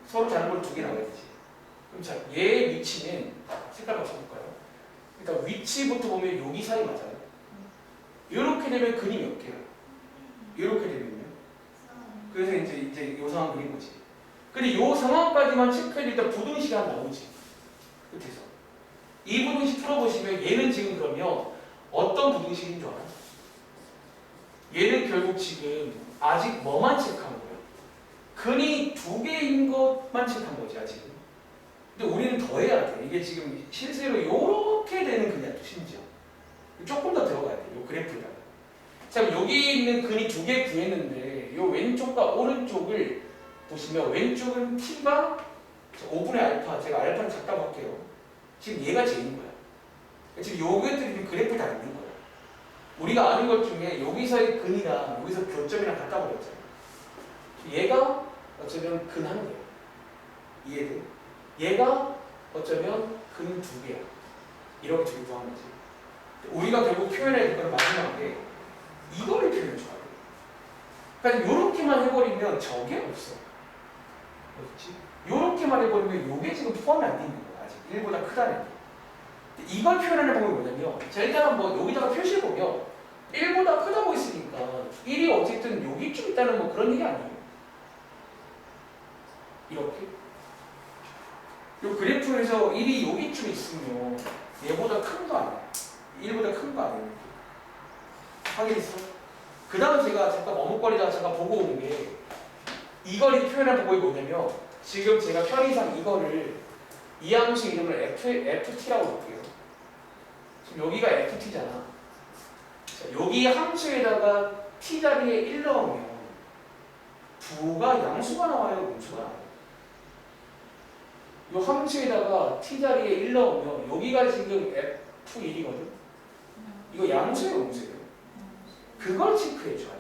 서로 다른 걸 두 개 나와야 되지. 그럼 자, 얘의 위치는 색깔 바꿔볼까요? 일단 위치부터 보면 여기 사이 맞아요. 이렇게 되면 근이 몇 개야? 이렇게 되면요. 그래서 이제 이 상황 그린 거지. 근데 이 상황까지만 체크해도 일단 부등식이 하나 나오지. 끝에서. 이 부등식 풀어보시면 얘는 지금 그러면 어떤 부등식인 줄 알아요? 얘는 결국 지금 아직 뭐만 체크한 거예요? 근이 두 개인 것만 체크한 거지 아직은. 근데 우리는 더 해야 돼. 이게 지금 실제로 이렇게 되는 근이야 또 심지어. 조금 더 들어가야 돼. 이 그래프에다가. 자, 여기 있는 근이 두 개 구했는데 이 왼쪽과 오른쪽을 보시면 왼쪽은 t가 5분의 알파, 제가 알파는 작다고 할게요. 지금 얘가 제인 거야. 지금 요것들이 그래프에 다 있는 거야. 우리가 아는 것 중에 여기서의 근이랑 여기서 교점이랑 같다고 그랬잖아요. 얘가 어쩌면 근 한 개야. 이해돼? 얘가 어쩌면 근 두 개야. 이렇게 두 개 구한 거지. 우리가 결국 표현해야 될 건 마지막에 이거를 표현해 줘야 돼. 그러니까 이렇게만 해버리면 저게 없어. 그렇지? 이렇게만 해버리면 이게 지금 포함이 안 돼 있는 거야. 아직 1보다 크다는 게. 이걸 표현하는 방법이 뭐냐면 자 일단은 뭐 여기다가 표시해보면 1보다 크다고 했으니까 1이 어쨌든 여기쯤 있다는 뭐 그런 얘기 아니에요. 이렇게 요 그래프에서 1이 여기쯤 있으면 얘보다 큰 거 아니야. 1보다 큰 거 아니에요. 확인했어? 그 다음 제가 잠깐 머뭇거리다가 잠깐 보고 온 게 이걸 표현한 방법이 뭐냐면 지금 제가 편의상 이거를 이 함수 이름을 ft라고 볼게요. 지금 여기가 ft잖아. 자, 여기 함수에다가 t 자리에 1 넣으면 부가 양수가 나와요, 음수가 나와요. 이 함수에다가 t 자리에 1 넣으면 여기가 지금 f1이거든. 이거 양수예요, 음수예요. 그걸 체크해 줘야 돼.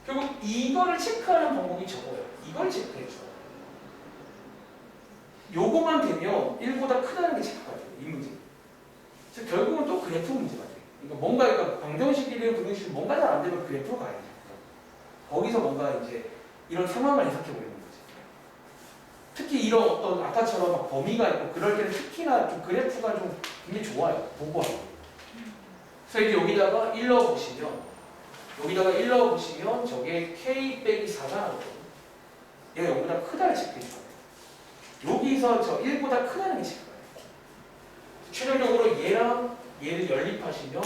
결국 이거를 체크하는 방법이 저거예요. 이걸 체크해 줘야 돼. 요거만 되면 1보다 크다는 게 체크가 돼요. 이 문제. 그래서 결국은 또 그래프 문제가 돼. 그러니까 뭔가 그러니까 방정식이든 부등식이든 뭔가 잘 안 되면 그래프로 가야 돼. 거기서 뭔가 이제 이런 상황을 해석해 보는 거지. 특히 이런 어떤 아까처럼 막 범위가 있고 그럴 때는 특히나 좀 그래프가 좀 굉장히 좋아요. 보고 하고. 그래서 이제 여기다가 1 넣어보시면 저게 k 빼기 4가 나오거든요. 얘가 여기보다 크다를 체크해줘야 돼요. 여기서 저 1보다 크다는 게 체크가 돼요. 최종적으로 얘랑 얘를 연립하시면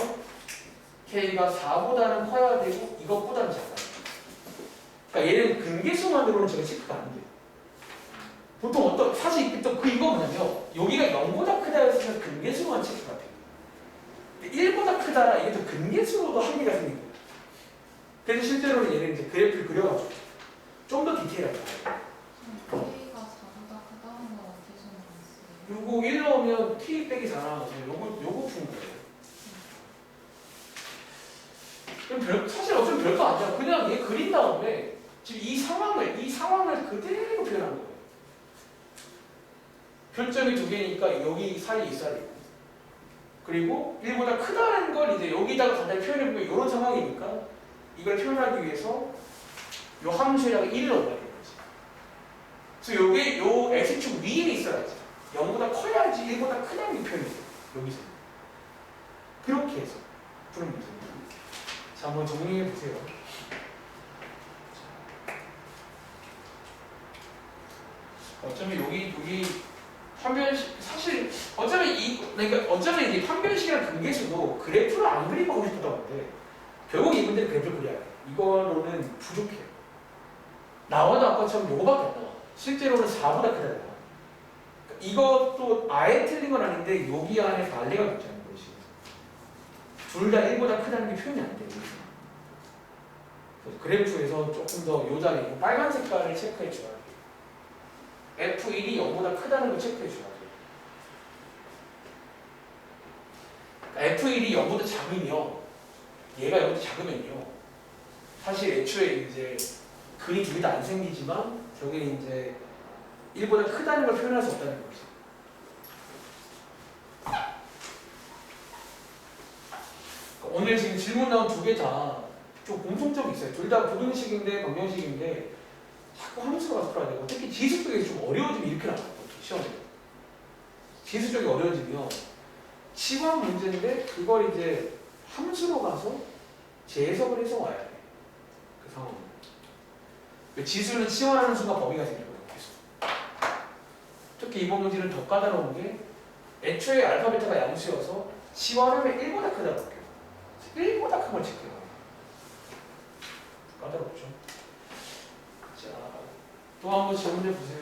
k가 4보다는 커야 되고 이것보다는 작아요. 그러니까 얘는 근계수만으로는 제가 체크가 안 돼요. 보통 사실 또 이거 뭐냐면 여기가 0보다 크다 했으면 근계수만 체크가 돼요. 1보다 크다라 이게 또 근계수로도 한계가 생긴 거예요. 그래서 실제로는 얘는 이제 그래프를 그려가지고 좀 더 디테일하게 봐요. K가 4보다 크다는 건 어디서 나왔어요? 요거 1 넣으면 t 빼기 4 나와서 요거 푸는 거예요. 그럼 사실 어차피 별거 아니야. 그냥 얘 그린 다음에 지금 이 상황을 그대로 표현한 거예요. 표점이 두 개니까 여기 사이에 있어야 되고, 그리고 1보다 크다는 걸 이제 여기다가 간단히 표현해보면 이런 상황이니까 이걸 표현하기 위해서 이 함수에다가 1을 넣어야 되는 거지. 그래서 요게 요 x축 위에 있어야지. 0보다 커야지 1보다 크다는 게 표현이 돼요. 여기서. 그렇게 해서 푸는 문제입니다. 자, 한번 정리해 보세요. 어쩌면 여기 판별식 사실 어쩌면 이게 판별식이랑 근계수도 그래프를 안 그리고 하고 싶었던 건데 결국 이 문제는 그래프를 그려야 돼. 이거로는 부족해요. 나와도 아까처럼 요거밖에 안 나와. 실제로는 4보다 크다 나와. 이것도 아예 틀린 건 아닌데 여기 안에 발레가 있잖아요. 둘 다 1보다 크다는 게 표현이 안 돼요. 그래프에서 조금 더 요 자리 빨간 색깔을 체크해 줘야 돼요. F1이 0보다 크다는 걸 체크해 줘야 돼요. 그러니까 F1이 0보다 작으면 얘가 0보다 작으면요. 사실 애초에 이제 근이 두 개 다 안 생기지만 저게 이제 1보다 크다는 걸 표현할 수 없다는 거죠. 그러니까 오늘 지금 질문 나온 두 개 다 좀 공통점이 있어요. 둘 다 부등식인데 방정식인데 자꾸 함수가 가서 풀어야 되고 특히 지수 쪽에 좀 어려워지면 이렇게 나와요. 시험에. 지수 쪽이 어려워지면 치환 문제인데 그걸 이제 함수로 가서 재해석을 해서 와야 돼. 그 상황은. 지수는 치환하는 순간 범위가 생기거든요. 계속. 특히 이번 문제는 더 까다로운 게 애초에 알파 베타가 양수여서 치환하면 1보다 크다고 할게요. 1보다 큰 걸 체크해요. 까다롭죠. 자, 또 한 번 질문해 보세요.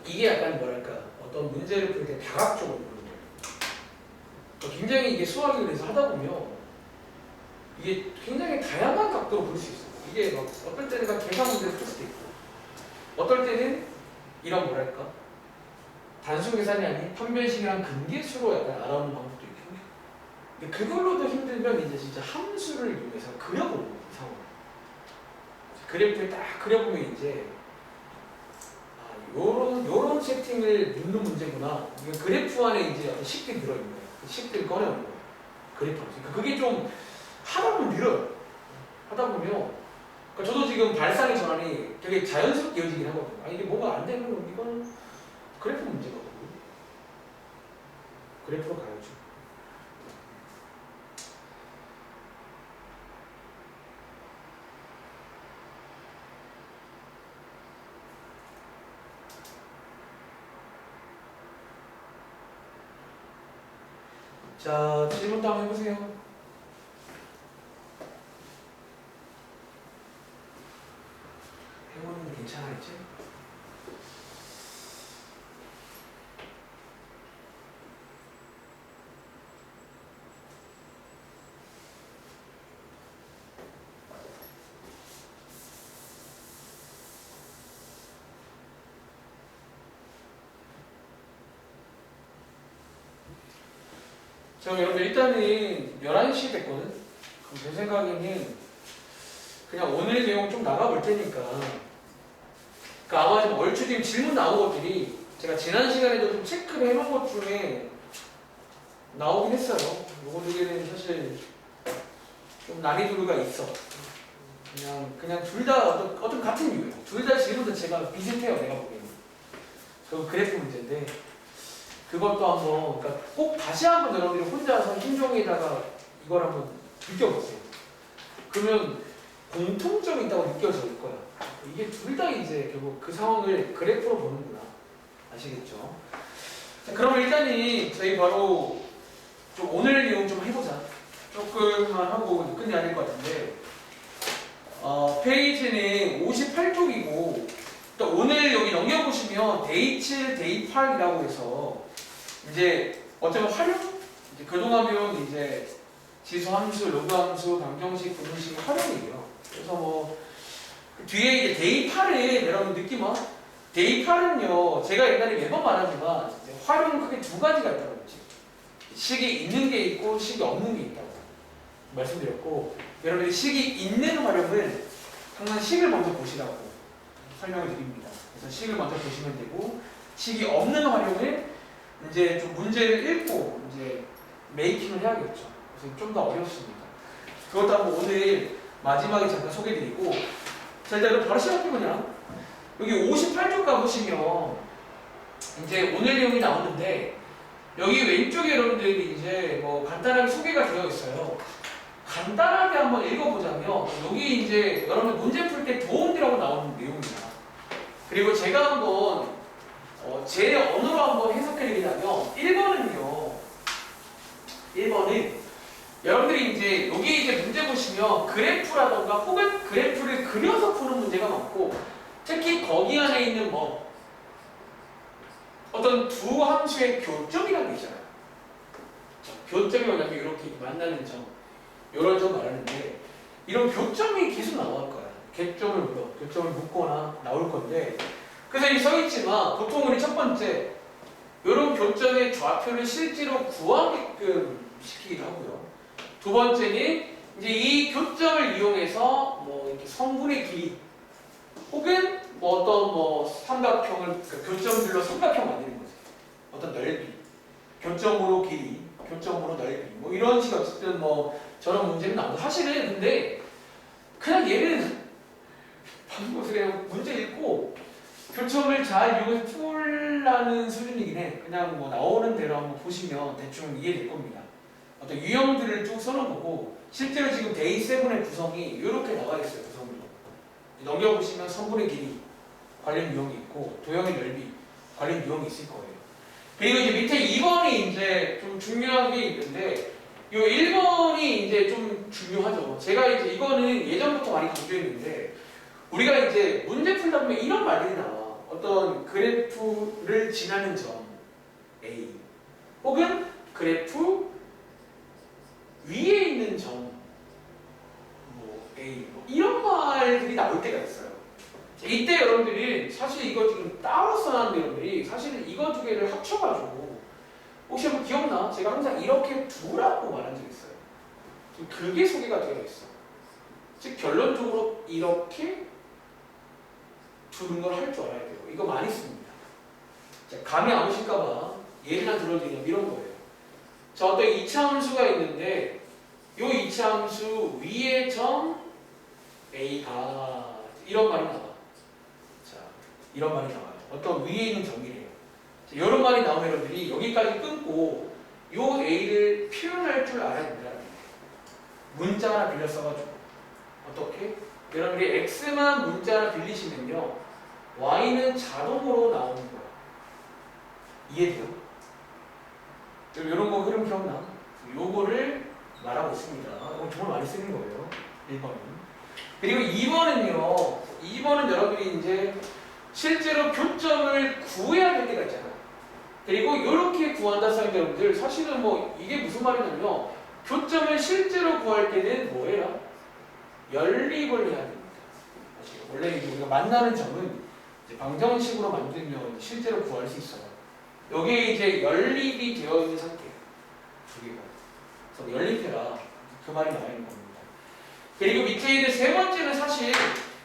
이게 약간 뭐랄까 어떤 문제를 풀 때 다각적으로 보는 거예요. 그러니까 굉장히 이게 수학이 그래서 하다 보면 이게 굉장히 다양한 각도로 볼 수 있어요. 이게 막 어떨 때는 계산 문제를 풀 수도 있고, 어떨 때는 이런 뭐랄까 단순 계산이 아닌 판별식이랑 근계수로 약간 알아보는 방법도 있고, 근데 그걸로도 힘들면 이제 진짜 함수를 이용해서 그려보는 거예요. 상황. 그래프에 딱 그려보면 이제 요런 세팅을 묻는 문제구나. 그러니까 그래프 안에 이제 어떤 식들이 들어있는 거예요. 식들을 꺼내오는 거예요. 그래프. 그러니까 그게 좀 하다 보면 늘어요. 하다 보면. 그러니까 저도 지금 발상의 전환이 되게 자연스럽게 이어지긴 하거든요. 아, 이게 뭐가 안 되면 이건 그래프 문제거든요. 그래프로 가야죠. 자, 질문 다음 해보세요. 해보는 게 괜찮을지. 자, 여러분 일단은 11시 됐거든? 그럼 제 생각에는 그냥 오늘 내용 좀 나가볼 테니까 그러니까 아마 좀 얼추 지금 질문 나온 것들이 제가 지난 시간에도 좀 체크를 해놓은 것 중에 나오긴 했어요. 요거 두 개는 사실 좀 난이도가 있어. 그냥 둘 다 어떤 같은 이유예요. 둘 다 질문 자체가 비슷해요. 내가 보기에는. 그 그래프 문제인데 그것도 한번 그러니까 꼭 다시 한번 여러분들이 혼자서 힘종에다가 이걸 한번 느껴보세요. 그러면 공통점이 있다고 느껴질 거야. 이게 둘 다 이제 결국 그 상황을 그래프로 보는구나. 아시겠죠? 자, 그럼 일단은 저희 바로 좀 오늘 내용 좀 해보자. 조금만 하고 끝내야 될 것 같은데 페이지는 58쪽이고 또 오늘 여기 넘겨보시면 데이 7, 데이 8이라고 해서 이제 어쩌면 활용? 이제 그동안 배운 이제 지수함수, 로그함수, 방정식, 분문식 활용이에요. 그래서 뭐 뒤에 이제 데이 8은 여러분 느낌 와? 데이 8은요 제가 옛날에 매번 말하지만 활용은 크게 두 가지가 있다고 했지. 식이 있는 게 있고 식이 없는 게 있다고 말씀드렸고 여러분들이 식이 있는 활용은 항상 식을 먼저 보시라고 설명을 드립니다. 그래서 식을 먼저 보시면 되고 식이 없는 활용은 이제 좀 문제를 읽고 이제 메이킹을 해야겠죠. 그래서 좀 더 어렵습니다. 그것도 한번 오늘 마지막에 잠깐 소개드리고 자 일단 바로 시작해보냐. 여기 58쪽 가보시면 이제 오늘 내용이 나오는데 여기 왼쪽에 여러분들이 이제 뭐 간단하게 소개가 되어 있어요. 간단하게 한번 읽어보자면 여기 이제 여러분들 문제 풀 때 도움되라고 나오는 내용입니다. 그리고 제가 한번 제 언어로 한번 해석해드리자면 1번은 여러분들이 이제 여기 이제 문제 보시면 그래프라던가 혹은 그래프를 그려서 푸는 문제가 많고 특히 거기 안에 있는 뭐 어떤 두 함수의 교점이라는 게 있잖아요. 자, 교점이 뭐냐면 이렇게 만나는 점 이런 점 말하는데 이런 교점이 계속 나올 거야. 교점을 묶거나 나올 건데 그래서 여기 써있지만 보통 우리 첫 번째 이런 교점의 좌표를 실제로 구하게끔 시키기도 하고요. 두 번째는 이제 이 교점을 이용해서 뭐 이렇게 성분의 길이 혹은 뭐 어떤 뭐 삼각형을 그러니까 교점들로 삼각형 만드는 거지. 어떤 넓이, 교점으로 길이, 교점으로 넓이 뭐 이런 식의 어쨌든 뭐 저런 문제는 나오고 사실은 근데 그냥 얘는 방금 그냥 문제 읽고 교점을 잘 이용해서 풀라는 수준이긴 해. 그냥 뭐 나오는 대로 한번 보시면 대충 이해될 겁니다. 어떤 유형들을 쭉 써놓은 거고 실제로 지금 데이 7의 구성이 이렇게 나와 있어요. 구성으로 넘겨보시면 성분의 길이 관련 유형이 있고 도형의 넓이 관련 유형이 있을 거예요. 그리고 이제 밑에 2번이 이제 좀 중요한 게 있는데 이 1번이 이제 좀 중요하죠. 제가 이제 이거는 예전부터 많이 강조했는데 우리가 이제 문제 풀다 보면 이런 말들이 나와. 어떤 그래프를 지나는 점 A 혹은 그래프 위에 있는 점 뭐 A 뭐 이런 말들이 나올 때가 있어요. 이때 여러분들이 사실 이거 지금 따로 써놨는데 여러분들이 사실은 이거 두 개를 합쳐가지고 혹시 한번 기억나? 제가 항상 이렇게 두라고 말한 적 있어요. 그게 소개가 되어 있어. 즉 결론적으로 이렇게 두는 걸 할 줄 알아야 돼요. 이거 많이 씁니다. 자, 감이 안 오실까봐 예를 들어드리면 이런 거예요. 자, 어떤 이차함수가 있는데 이 이차함수 위에 점 A가 이런 말이 나와. 자, 이런 말이 나와요. 어떤 위에 있는 점이래요. 자, 이런 말이 나오면 여러분들이 여기까지 끊고 이 A를 표현할 줄 알아야 된다. 문자 하나 빌려 써가지고 어떻게? 여러분들이 X만 문자 하나 빌리시면요 Y는 자동으로 나오는 거야. 이해돼요? 이런 거 흐름 기억나? 요거를 말하고 있습니다. 이거 정말 많이 쓰는 거예요. 1번은. 그리고 2번은요. 2번은 여러분들이 이제 실제로 교점을 구해야 될 때가 있잖아요. 그리고 이렇게 구한다 사는 여러분들 사실은 뭐 이게 무슨 말이냐면요. 교점을 실제로 구할 때는 뭐예요? 연립을 해야 됩니다. 아시죠? 원래 이제 우리가 만나는 점은 이제 방정식으로 만들면 실제로 구할 수 있어요. 여기에 이제 연립이 되어 있는 상태예요. 두 개가. 그래서 연립해라. 그 말이 나와 있는 겁니다. 그리고 밑에 있는 세 번째는 사실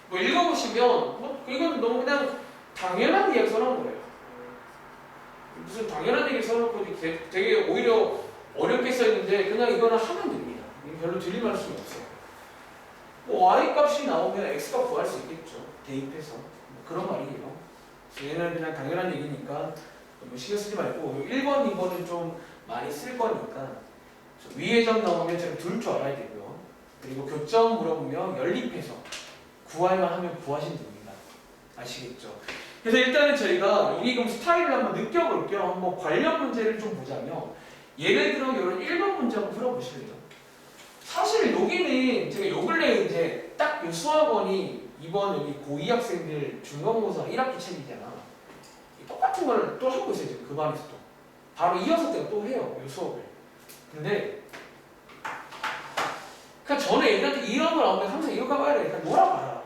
뭐 읽어보시면 뭐 이건 너무 그냥 당연한 이야기 써놓은 거예요. 무슨 당연한 얘기 써놓고 되게 오히려 어렵게 써있는데 그냥 이거는 하면 됩니다. 별로 들릴 말씀이 없어요. 뭐 y 값이 나오면 x 값 구할 수 있겠죠. 대입해서 뭐 그런 말이에요. 얘는 그냥 당연한 얘기니까 뭐 신경 쓰지 말고 1번, 2번은 좀 많이 쓸 거니까 위에 점 나오면 제가 둘 줄 알아야 되고요. 그리고 교점 물어보면 연립해서 구할만 하면 구하시면 됩니다. 아시겠죠? 그래서 일단은 저희가 여기 그럼 스타일을 한번 느껴볼 겸 한번 관련 문제를 좀 보자면 예를 들어 이런 1번 문제 한번 풀어보실래요? 사실 여기는 제가 요 근래에 이제 딱 이 수학원이 이번 여기 고2 학생들 중간고사 1학기 책이잖아. 똑같은 걸 또 하고 있어요. 지금 그 반에서 또. 바로 이어서 제가 또 해요. 이 수업을. 근데 그냥 저는 애들한테 이런 걸 나오면 항상 이거 가봐야 되니까 놀아봐라.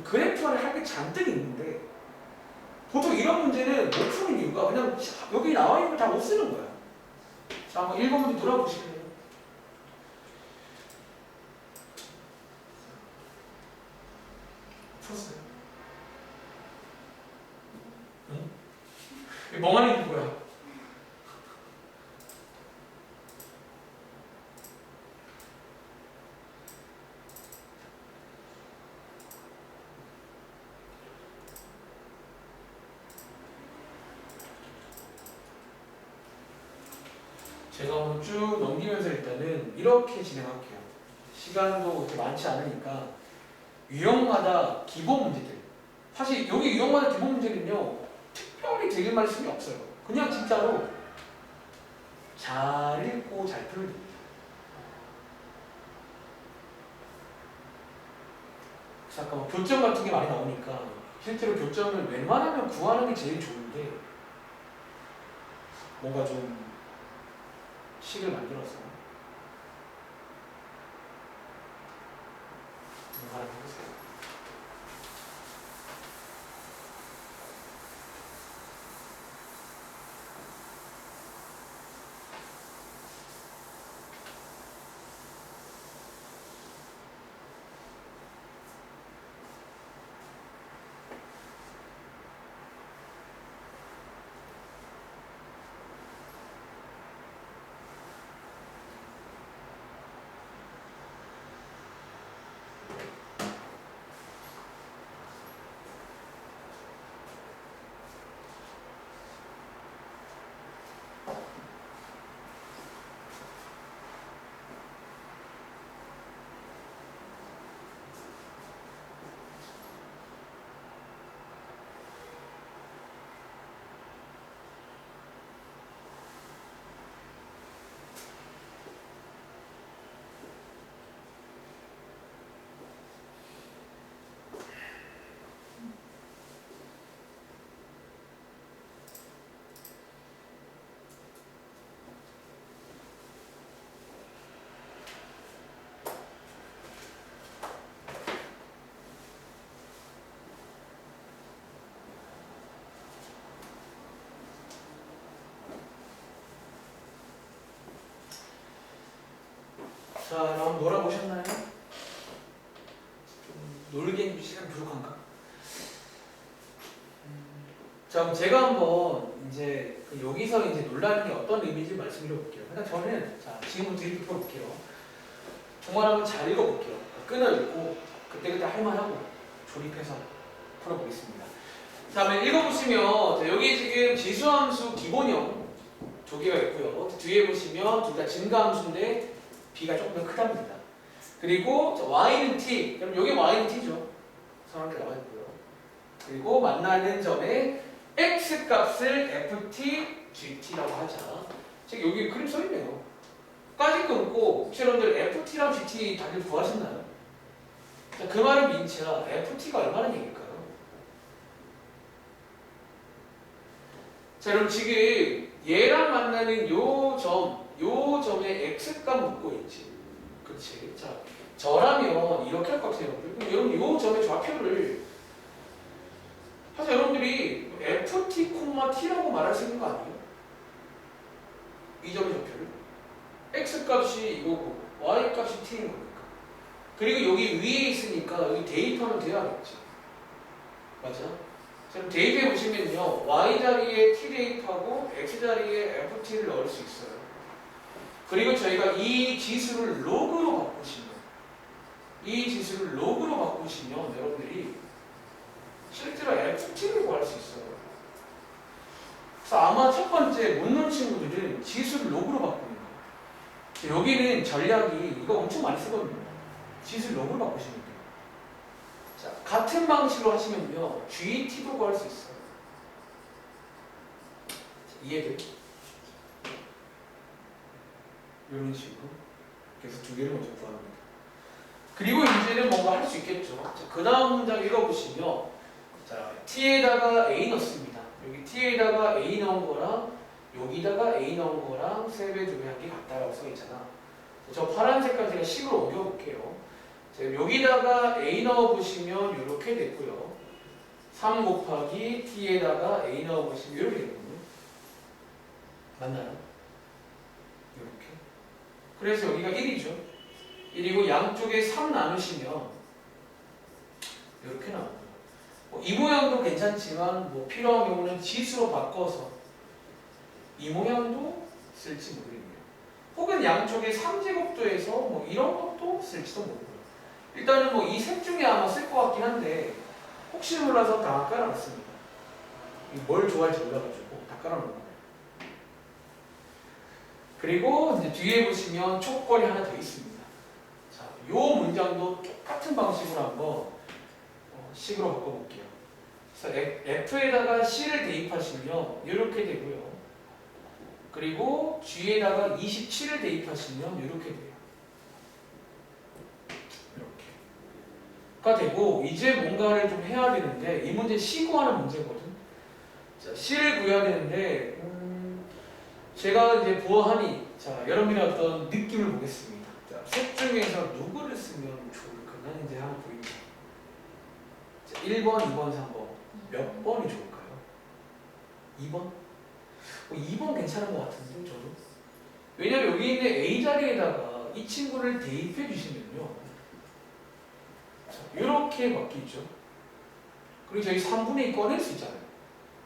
그래프를 할 게 잔뜩 있는데 보통 이런 문제는 못 푸는 이유가 그냥 여기 나와 있는 걸 다 못 쓰는 거야. 자, 한번 1번 문제 돌아보실래요? 풀었어요? 응? 멍하니 있는 거야. 제가 오늘 쭉 넘기면서 일단은 이렇게 진행할게요. 시간도 그렇게 많지 않으니까 유형마다 기본 문제들. 사실 여기 유형마다 기본 문제는요. 특별히 되게 많이 쓴 게 없어요. 그냥 진짜로 잘 읽고 잘 풀면 됩니다. 잠깐만 교점 같은 게 많이 나오니까 실제로 교점을 웬만하면 구하는 게 제일 좋은데 뭔가 좀 식을 만들어서 하나 해보세요. 자, 여러분 놀아보셨나요? 좀 놀기엔 시간 부족한가? 자, 그럼 제가 한번 이제 여기서 이제 놀라는 게 어떤 의미인지 말씀드려볼게요. 그러니까 저는 자, 지금부터 이렇게 풀어볼게요. 정말 한번 잘 읽어볼게요. 끊어 읽고 그때그때 할만하고 조립해서 풀어보겠습니다. 자, 한번 읽어보시면 자, 여기 지금 지수함수 기본형 두 개가 있고요. 뒤에 보시면 둘 다 증가함수인데 b가 조금 더 크답니다. 그리고 y는 t, 그럼 여기 y는 t죠. 성함이 나와 있고요. 그리고 만나는 점에 x 값을 ft, gt라고 하자. 즉 여기 그림 써 있네요. 까지 끊고 혹시 여러분들 ft랑 gt 다들 구하셨나요? 자, 그 말은 민치야. ft가 얼마나 얘기일까요? 자, 그럼 지금 얘랑 만나는 요 점에 x값 묻고 있지. 그치? 자, 저라면 이렇게 할 것 같아요. 그럼 여러분 요 점의 좌표를 사실 여러분들이 ft, t라고 말할 수 있는 거 아니에요? 이 점의 좌표를 x값이 이거고 y값이 t인 거니까. 그리고 여기 위에 있으니까 여기 대입하면 돼야겠지. 맞아? 자, 그럼 대입해 보시면요, y자리에 t 대입하고 x자리에 ft를 넣을 수 있어요. 그리고 저희가 이 지수를 로그로 바꾸시면 여러분들이 실제로 ft를 구할 수 있어요. 그래서 아마 첫 번째 못 넣은 친구들은 지수를 로그로 바꾸는 거예요. 여기는 전략이 이거 엄청 많이 쓰거든요. 지수를 로그로 바꾸시면 돼요. 자, 같은 방식으로 하시면요, GT도 구할 수 있어요. 자, 이해돼요? 이런 식으로. 그래서 두 개를 먼저 구합니다. 그리고 이제는 뭔가 할 수 있겠죠. 자, 그 다음 문장 읽어보시면, 자, t에다가 a 넣습니다. 여기 t에다가 a 넣은 거랑 여기다가 a 넣은 거랑 3배, 2배 한 게 같다라고 써 있잖아. 저 파란 색깔 제가 식으로 옮겨볼게요. 자, 여기다가 a 넣어보시면 이렇게 됐고요. 3 곱하기 t에다가 a 넣어보시면 이렇게 되거든요. 맞나요? 이렇게. 그래서 여기가 1이죠. 1이고 양쪽에 3 나누시면 이렇게 나옵니다. 이 모양도 괜찮지만 필요한 경우는 지수로 바꿔서 이 모양도 쓸지 모르겠네요. 혹은 양쪽에 3제곱도해서 이런 것도 쓸지도 모르고요. 일단은 이 셋 중에 아마 쓸 것 같긴 한데 혹시 몰라서 다 깔아놨습니다. 뭘 좋아할지 몰라가지고 다 깔아놓은 거예요. 그리고 이제 뒤에 보시면 촉걸이 하나 더 있습니다. 자, 요 문장도 똑같은 방식으로 한번 식으로 바꿔볼게요. 그래서 F에다가 C를 대입하시면 이렇게 되고요. 그리고 G에다가 27을 대입하시면 이렇게 돼요. 이렇게가 되고 이제 뭔가를 좀 해야 되는데 이 문제 C 구하는 문제거든. 자, C를 구해야 되는데 제가 이제 보아하니 자, 여러분의 어떤 느낌을 보겠습니다. 자, 셋 중에서 누구를 쓰면 좋을까? 나는 이제 한번 보입니다. 1번, 2번, 3번 몇 번이 좋을까요? 2번? 2번 괜찮은 것 같은데 저도. 왜냐면 여기 있는 A 자리에다가 이 친구를 대입해 주시면요, 이렇게 바뀌죠. 그리고 저희 3분의 2 꺼낼 수 있잖아요.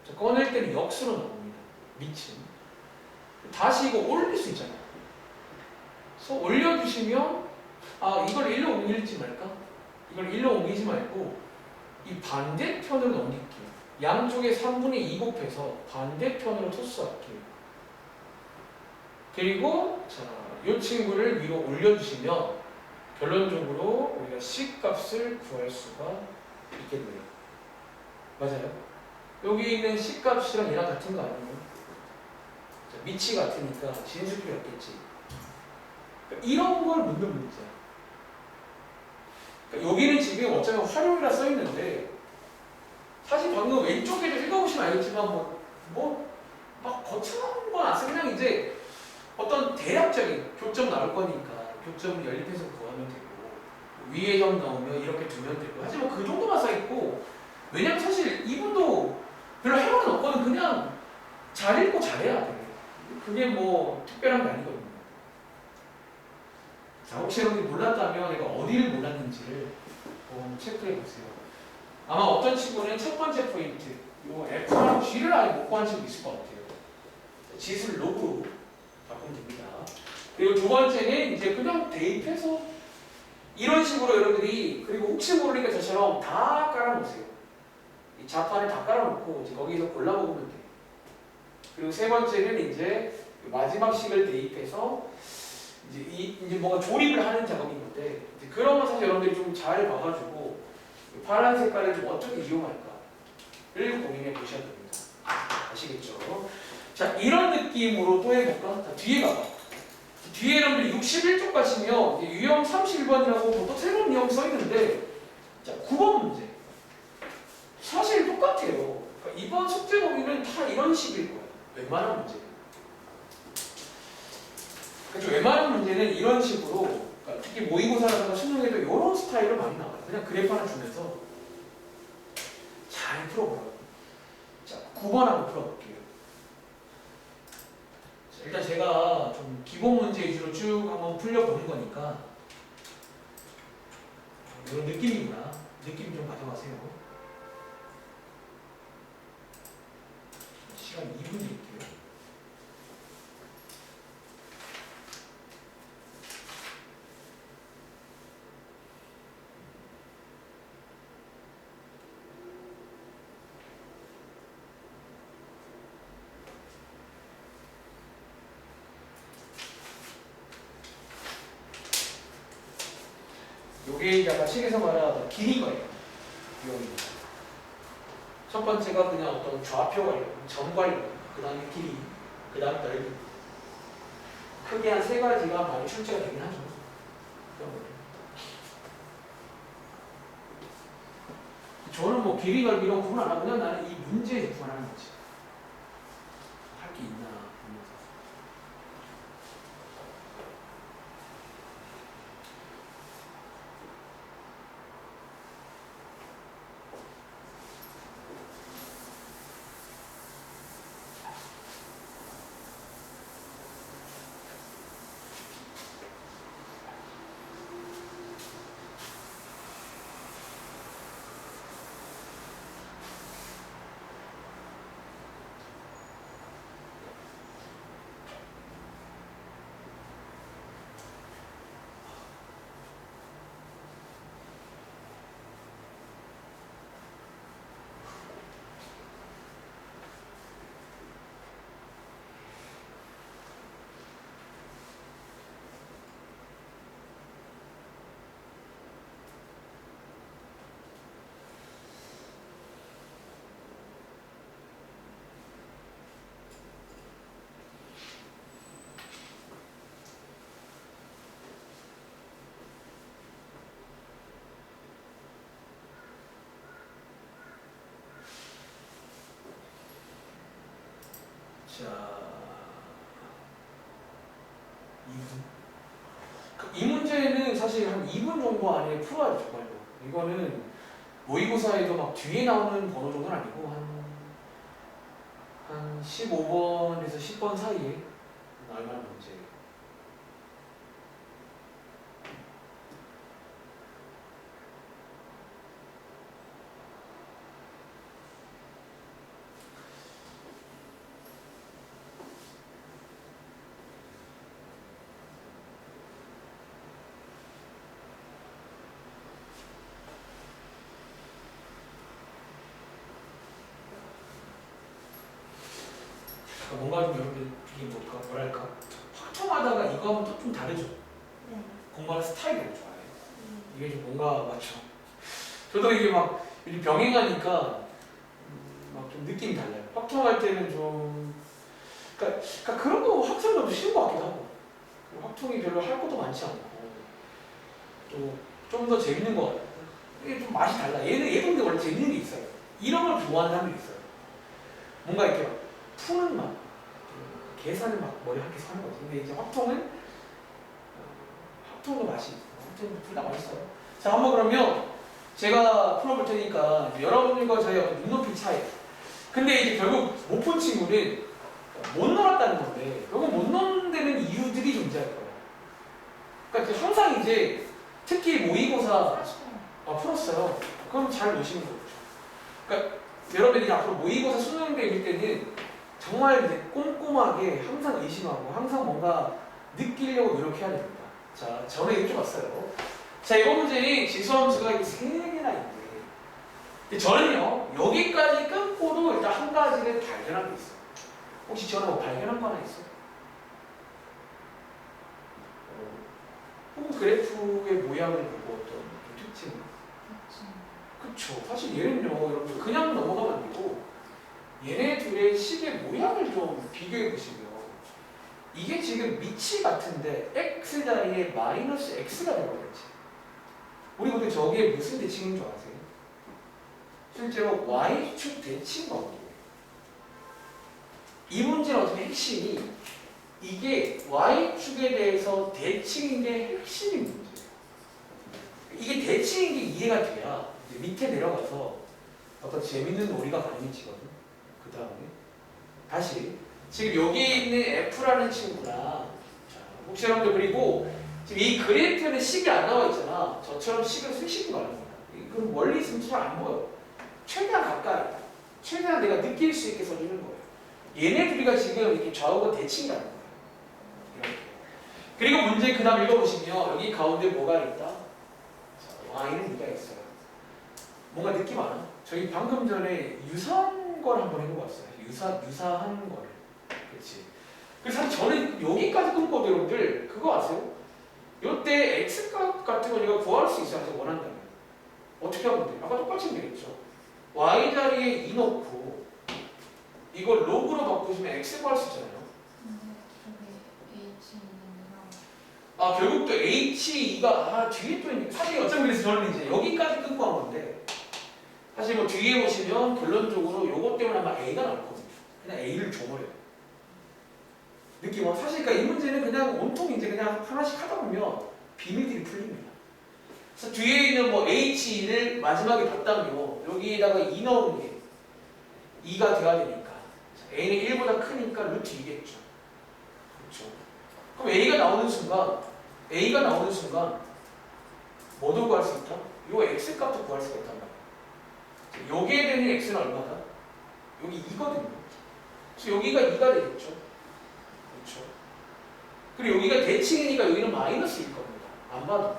자, 꺼낼 때는 역수로 나옵니다. 미친. 다시 이거 올릴 수 있잖아요. 그래서 올려주시면 이걸 1로 옮길지 말까? 이걸 1로 옮기지 말고 이 반대편으로 넘길게요. 양쪽에 3분의 2 곱해서 반대편으로 토스할게요. 그리고 자, 이 친구를 위로 올려주시면 결론적으로 우리가 C 값을 구할 수가 있겠네요. 맞아요? 여기 있는 C 값이랑 얘랑 같은 거 아니에요? 자, 밑이 같으니까 진수필이 없겠지. 그러니까 이런 걸 묻는 문제야. 그러니까 여기는 지금 어쩌면 활용이라 써있는데 사실 방금 왼쪽에도 읽어보시면 알겠지만 막 거창한 건 안 써. 그냥 이제 어떤 대략적인 교점 나올 거니까 교점 연립해서 구하면 되고 위에 점 넣으면 이렇게 두면 되고 하지만 그 정도만 써있고 왜냐면 사실 이분도 별로 할 말은 없거든. 그냥 잘 읽고 잘해야 돼. 그게 특별한 게 아니거든요. 자, 혹시 여러분이 몰랐다면 내가 어디를 몰랐는지를 한번 체크해 보세요. 아마 어떤 친구는 첫 번째 포인트, 요 F랑 G를 아예 못 구한 친구 있을 것 같아요. 지수를 로그로 바꾸면 됩니다. 그리고 두 번째는 이제 그냥 대입해서 이런 식으로 여러분들이, 그리고 혹시 모르니까 저처럼 다 깔아놓으세요. 이 자판을 다 깔아놓고 이제 거기서 골라먹으면 돼요. 그리고 세 번째는 이제 마지막 식을 대입해서 이제 뭔가 조립을 하는 작업인 건데 그런 건 사실 여러분들이 좀 잘 봐가지고 파란 색깔을 좀 어떻게 이용할까를 고민해 보셔야 됩니다. 아시겠죠? 자, 이런 느낌으로 또 해볼까? 자, 뒤에 가봐. 뒤에 여러분들 61쪽 가시면 유형 31번이라고 또 새로운 유형 써있는데 자, 9번 문제 사실 똑같아요. 그러니까 이번 숙제 범위는 다 이런 식일 거예요. 웬만한 문제. 그러니까 웬만한 문제는 이런 식으로 그러니까 특히 모의고사라든가 수능에도 이런 스타일로 많이 나와요. 그냥 그래프 하나 주면서 잘 풀어보라고. 자, 9번 한번 풀어볼게요. 자, 일단 제가 좀 기본 문제 위주로 쭉 한번 풀려보는 거니까 이런 느낌이구나. 느낌 좀 가져가세요. 시간 2분 드릴게요. 요게 이제 아까 책에서 말한 길이 거예요. 비용입니다. 첫 번째가 그냥 어떤 좌표 관련, 점 관련, 그 다음에 길이, 그 다음 넓이. 크게 한 세 가지가 많이 출제가 되긴 하죠. 그런 거죠. 저는 뭐 길이, 넓이 이런 구분 안 하고 그냥 나는 이 문제에 구분하는 거지. 할 게 있나 보면서. 자, 2분. 이 문제는 사실 한 2분 정도 안에 풀어야 될 거예요. 이거는 모의고사에도 막 뒤에 나오는 번호 정도는 아니고 한 15번에서 10번 사이에 나올 만한 문제예요. 뭔가 좀 여러분들 이게 뭐랄까 확정하다가 이거 하면 또 좀 다르죠. 네. 공부하는 스타일이 너무 좋아요. 이게 좀 뭔가 맞죠. 저도 이게 막 요즘 병행하니까 막 좀 느낌이 달라요. 확정할 때는 좀 그러니까 그런 거 학생들도 쉬운 것 같기도 하고 확정이 별로 할 것도 많지 않고 또 좀 더 재밌는 것 같아요. 이게 좀 맛이 달라. 얘도 근데 원래 재밌는 게 있어요. 이런 걸 좋아하는 사람들이 있어요. 뭔가 이렇게 막 푸는 맛, 계산을 막 머리 함께 사는 거지. 근데 이제 확통은 확통도 맛이 있어. 확통도 둘 다 맛있어요. 자, 한번 그러면 제가 풀어볼 테니까 여러분과 저희 어떤 눈높이 차이. 근데 이제 결국 못 푼 친구는 못 놀았다는 건데 결국 못 노는 데는 이유들이 존재할 거예요. 그러니까 항상 이제 특히 모의고사 풀었어요. 그럼 잘 노시는 거죠. 그러니까 여러분이 앞으로 모의고사 수능 대일 때는 정말 이제 꼼꼼하게 항상 의심하고 항상 뭔가 느끼려고 노력해야 됩니다. 자, 저는 이렇게 봤어요. 자, 이번 문제는 지수함수가 이렇게 3개나 있는데 저는요 여기까지 끊고도 일단 한 가지를 발견한 게 있어요. 혹시 저는 뭐 발견한 거 하나 있어요? 혹은 그래프의 모양을 보고 어떤 특징? 그쵸. 사실 얘는요 여러분 그냥 넘어가면 안 되고 얘네 둘의 식의 모양을 좀 비교해 보시면 이게 지금 밑이 같은데 x 자리에 마이너스 x가 되어버렸지. 우리 근데 저게 무슨 대칭인 줄 아세요? 실제로 y축 대칭 관계예요. 이 문제는 어떻게 핵심이 이게 y축에 대해서 대칭인 게 핵심인 문제예요. 이게 대칭인 게 이해가 돼야 이제 밑에 내려가서 어떤 재밌는 놀이가 가능해지거든. 그 다음에 다시 지금 여기 있는 f라는 친구랑 자, 혹시 여러분들 그리고 지금 이 그래프에는 식이 안 나와 있잖아. 저처럼 식을 쓰시는 거 아닙니다. 그럼 멀리 있으면 잘 안 보여. 최대한 가까이, 최대한 내가 느낄 수 있게 써주는 거예요. 얘네 둘이가 지금 이렇게 좌우가 대칭이라는 거예요. 이렇게. 그리고 문제 그 다음 읽어보시면 여기 가운데 뭐가 있다? 자, y는 뭐가 있어요. 뭔가 느낌 안 와? 저희 방금 전에 유사한 걸 한번 해보았어요. 유사한 거를. 그렇지. 그래서 사실 저는 여기까지 끊고도 여러분들 그거 아세요? 이때 x값 같은 거 내가 구할 수 있어요. 제가 원한다면. 어떻게 하면 돼요? 아까 똑같이 하면 되겠죠. y 자리에 2 넣고 이걸 로그로 바꾸시면 x 구할 수 있잖아요. 저기 H 있는데요. 아 결국 또 h2가 뒤에 또 있는 사실 어쩌면 그래서 저는 이제 여기까지 끊고 한 건데 사실 뭐 뒤에 보시면 결론적으로 요것 때문에 아마 a가 나왔거든요. 그냥 a를 줘버려요. 느낌 와? 사실 그러니까 이 문제는 그냥 온통 이제 그냥 하나씩 하다 보면 비밀들이 풀립니다. 그래서 뒤에 있는 뭐 h2를 마지막에 뒀다면 여기에다가 2 넣은 게 2가 돼야 되니까 a는 1보다 크니까 루트 2겠죠. 그렇죠. 그럼 a가 나오는 순간 뭐도 구할 수 있다? 요 x 값도 구할 수가 있단 말이야. 여기에 되는 x는 얼마다? 여기 2거든요. 그래서 여기가 2가 되겠죠. 그렇죠. 그리고 여기가 대칭이니까 여기는 마이너스일 겁니다. 안 봐도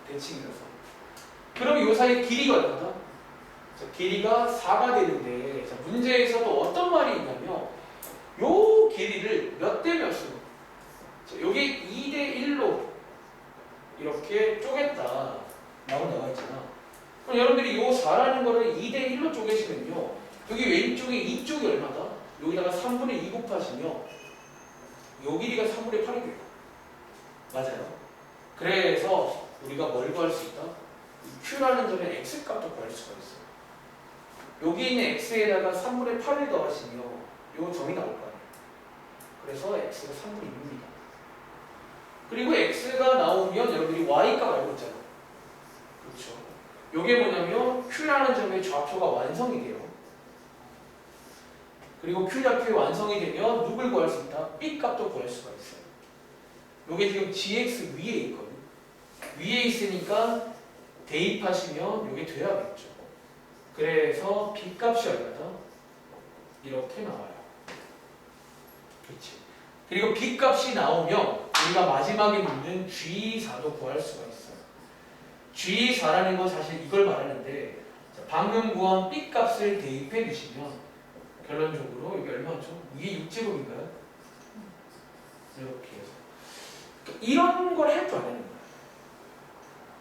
대칭이라서. 그럼 이 사이 길이가 얼마다? 자, 길이가 4가 되는데 자, 문제에서도 어떤 말이 있냐면 요 길이를 몇 대 몇으로 자, 여기 2대 1로 이렇게 쪼갰다 라고 나와 있잖아. 그럼 여러분들이 요 4라는 거를 2대 1로 쪼개시면요 여기 왼쪽에 이쪽이 얼마다? 여기다가 3분의 2 곱하시면 요 길이가 3분의 8이 돼요. 맞아요. 그래서 우리가 뭘 구할 수 있다? Q라는 점의 X값도 구할 수가 있어요. 여기 있는 X에다가 3분의 8을 더하시면 요 점이 나올 거 아니에요. 그래서 X가 3분의 2입니다. 그리고 X가 나오면 여러분들이 Y값 알고 있잖아요. 그렇죠. 요게 뭐냐면 Q라는 점의 좌표가 완성이 돼요. 그리고 Q 좌표의 완성이 되면 누굴 구할 수 있다? B 값도 구할 수가 있어요. 요게 지금 GX 위에 있거든요. 위에 있으니까 대입하시면 요게 돼야겠죠. 그래서 B 값이 얼마다? 이렇게 나와요. 그렇지. 그리고 B 값이 나오면 우리가 마지막에 묻는 G4도 구할 수가 있어요. G4라는 건 사실 이걸 말하는데 방금 구한 B 값을 대입해 주시면 결론적으로 이게 얼마죠? 이게 6제곱인가요? 이렇게 해서 이런 걸 할 줄 알아야 되는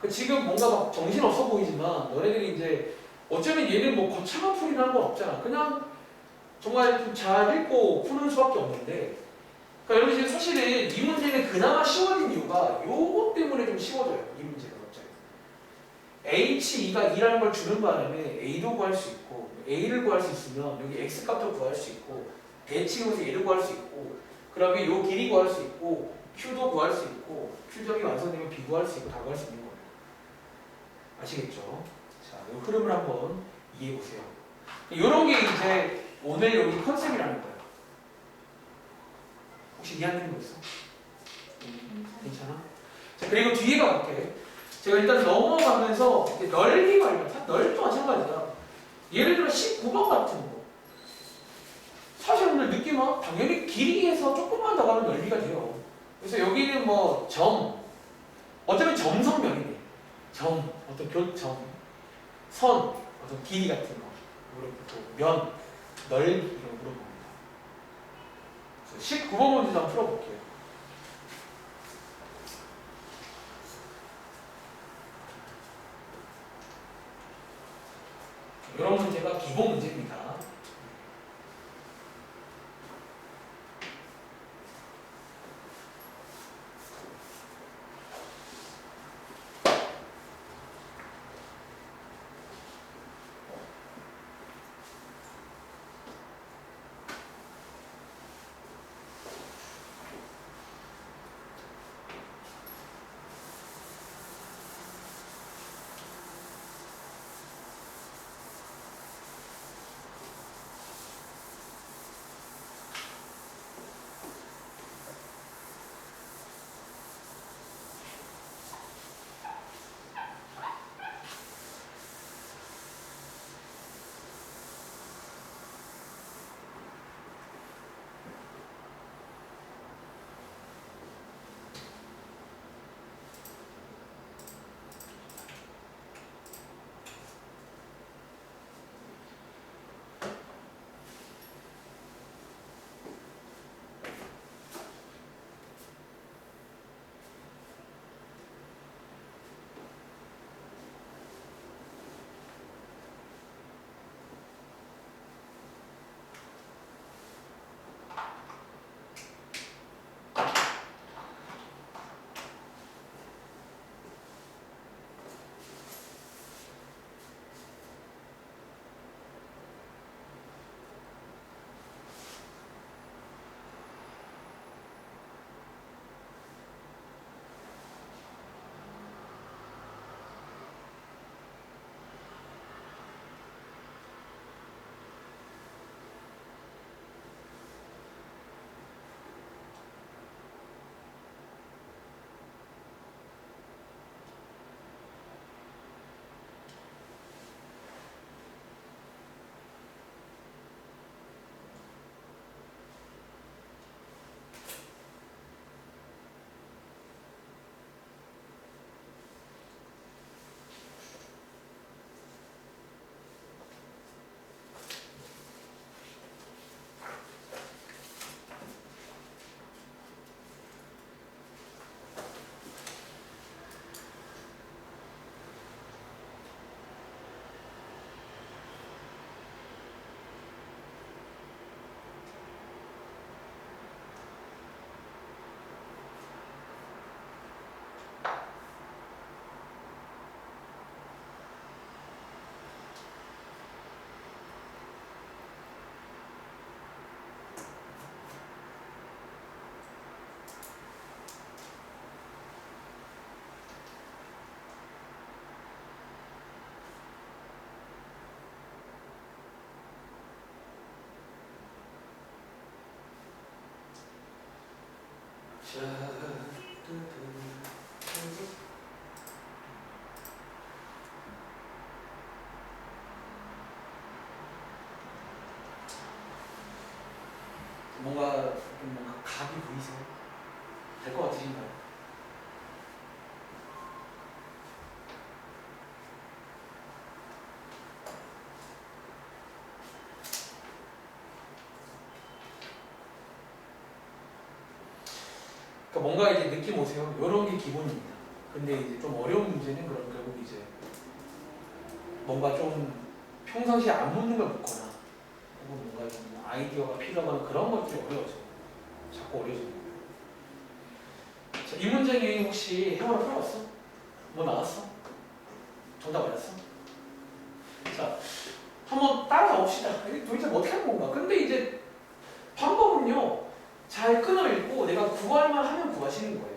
거야. 지금 뭔가 막 정신없어 보이지만 너네들이 이제 어쩌면 얘는 뭐 거창한 풀이라는 건 없잖아. 그냥 정말 좀 잘 읽고 푸는 수밖에 없는데 그러니까 여러분 사실은 이 문제는 그나마 쉬워진 이유가 요거 때문에 좀 쉬워져요. 이 문제가 갑자기 H2가 2라는 걸 주는 바람에 A도 구할 수 있고 A를 구할 수 있으면 여기 X값도 구할 수 있고 대칭으로서 얘를 구할 수 있고 그러면 요 길이 구할 수 있고 Q도 구할 수 있고 Q점이 완성되면 B 구할 수 있고 다 구할 수 있는 거예요. 아시겠죠? 자, 이 흐름을 한번 이해해 보세요. 이런 게 이제 오늘 여기 컨셉이라는 거예요. 혹시 이해하는 거 있어? 괜찮아? 자, 그리고 뒤에 가볼게. 제가 일단 넘어가면서 넓이가 얼마나 넓도 마찬가지야. 예를 들어 19번 같은 거. 사실 오늘 느낌 와? 당연히 길이에서 조금만 더 가면 넓이가 돼요. 그래서 여기는 뭐 점, 어쩌면 점성면이네. 점, 어떤 교점, 선, 어떤 길이 같은 거 물어보고 면, 넓이 이런 거 물어봅니다. 19번 문제도 한번 풀어볼게요. 이런 문제가 기본 문제입니다. 뭔가 각이 보이세요? 될 것 같으신가요? 그러니까 뭔가 이제 느낌 오세요? 이런 게 기본입니다. 근데 이제 좀 어려운 문제는 그럼 결국 이제 뭔가 좀 평상시에 안 묻는 걸 묻거나 혹은 뭔가 좀 아이디어가 필요하거나 그런 것들이 어려워져. 자꾸 어려워지는 거예요. 자, 이 문제는 혹시 해머라 풀어봤어? 뭐 나왔어? 정답 맞았어? 자, 한번 따라가 봅시다. 이게 도대체 어떻게 하는 건가? 근데 이제 방법은요, 잘 끊어 읽고 내가 구할만 하면 구하시는 거예요.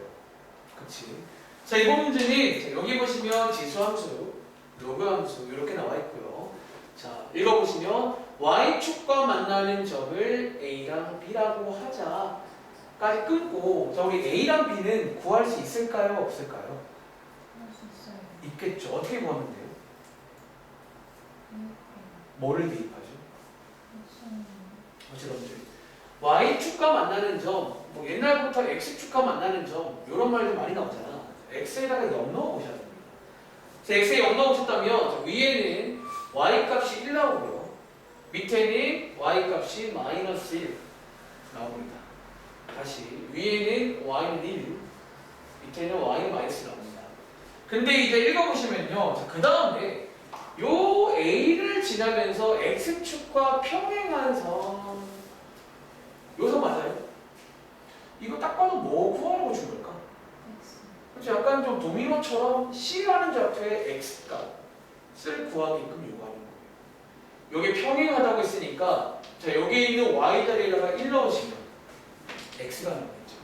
그치? 자, 이번 문제는 자, 여기 보시면 지수함수, 로그함수 이렇게 나와 있고요. 자, 읽어보시면 y축과 만나는 점을 a랑 b라고 하자까지 끊고 자, 우리 a랑 b는 구할 수 있을까요? 없을까요? 할 수 있어요. 있겠죠. 어떻게 구하면 돼요? 이렇게. 뭐를 대입하죠? 무슨 여러분들 y축과 만나는 점, 뭐 옛날부터 x축과 만나는 점 이런 말들 많이 나오잖아. x에다가 0 넣어보셔야 됩니다. 자, x에 0 넣어보셨다면 위에는 y값이 1 나오고요. 밑에는 y값이 마이너스 1 나옵니다. 다시 위에는 y는 1, 밑에는 y는 마이너스 나옵니다. 근데 이제 읽어보시면요. 그 다음에 요 a를 지나면서 x축과 평행한 선 요선 맞아요? 이거 딱 봐도 뭐 구하라고 준 걸까? X. 그렇죠? 약간 좀 도미노처럼 C라는 좌표의 X값을 구하게끔 요구하는 거예요. 여기 평행하다고 했으니까 자 여기 있는 Y 자리에다가 1 넣으시면 X가 나오겠죠.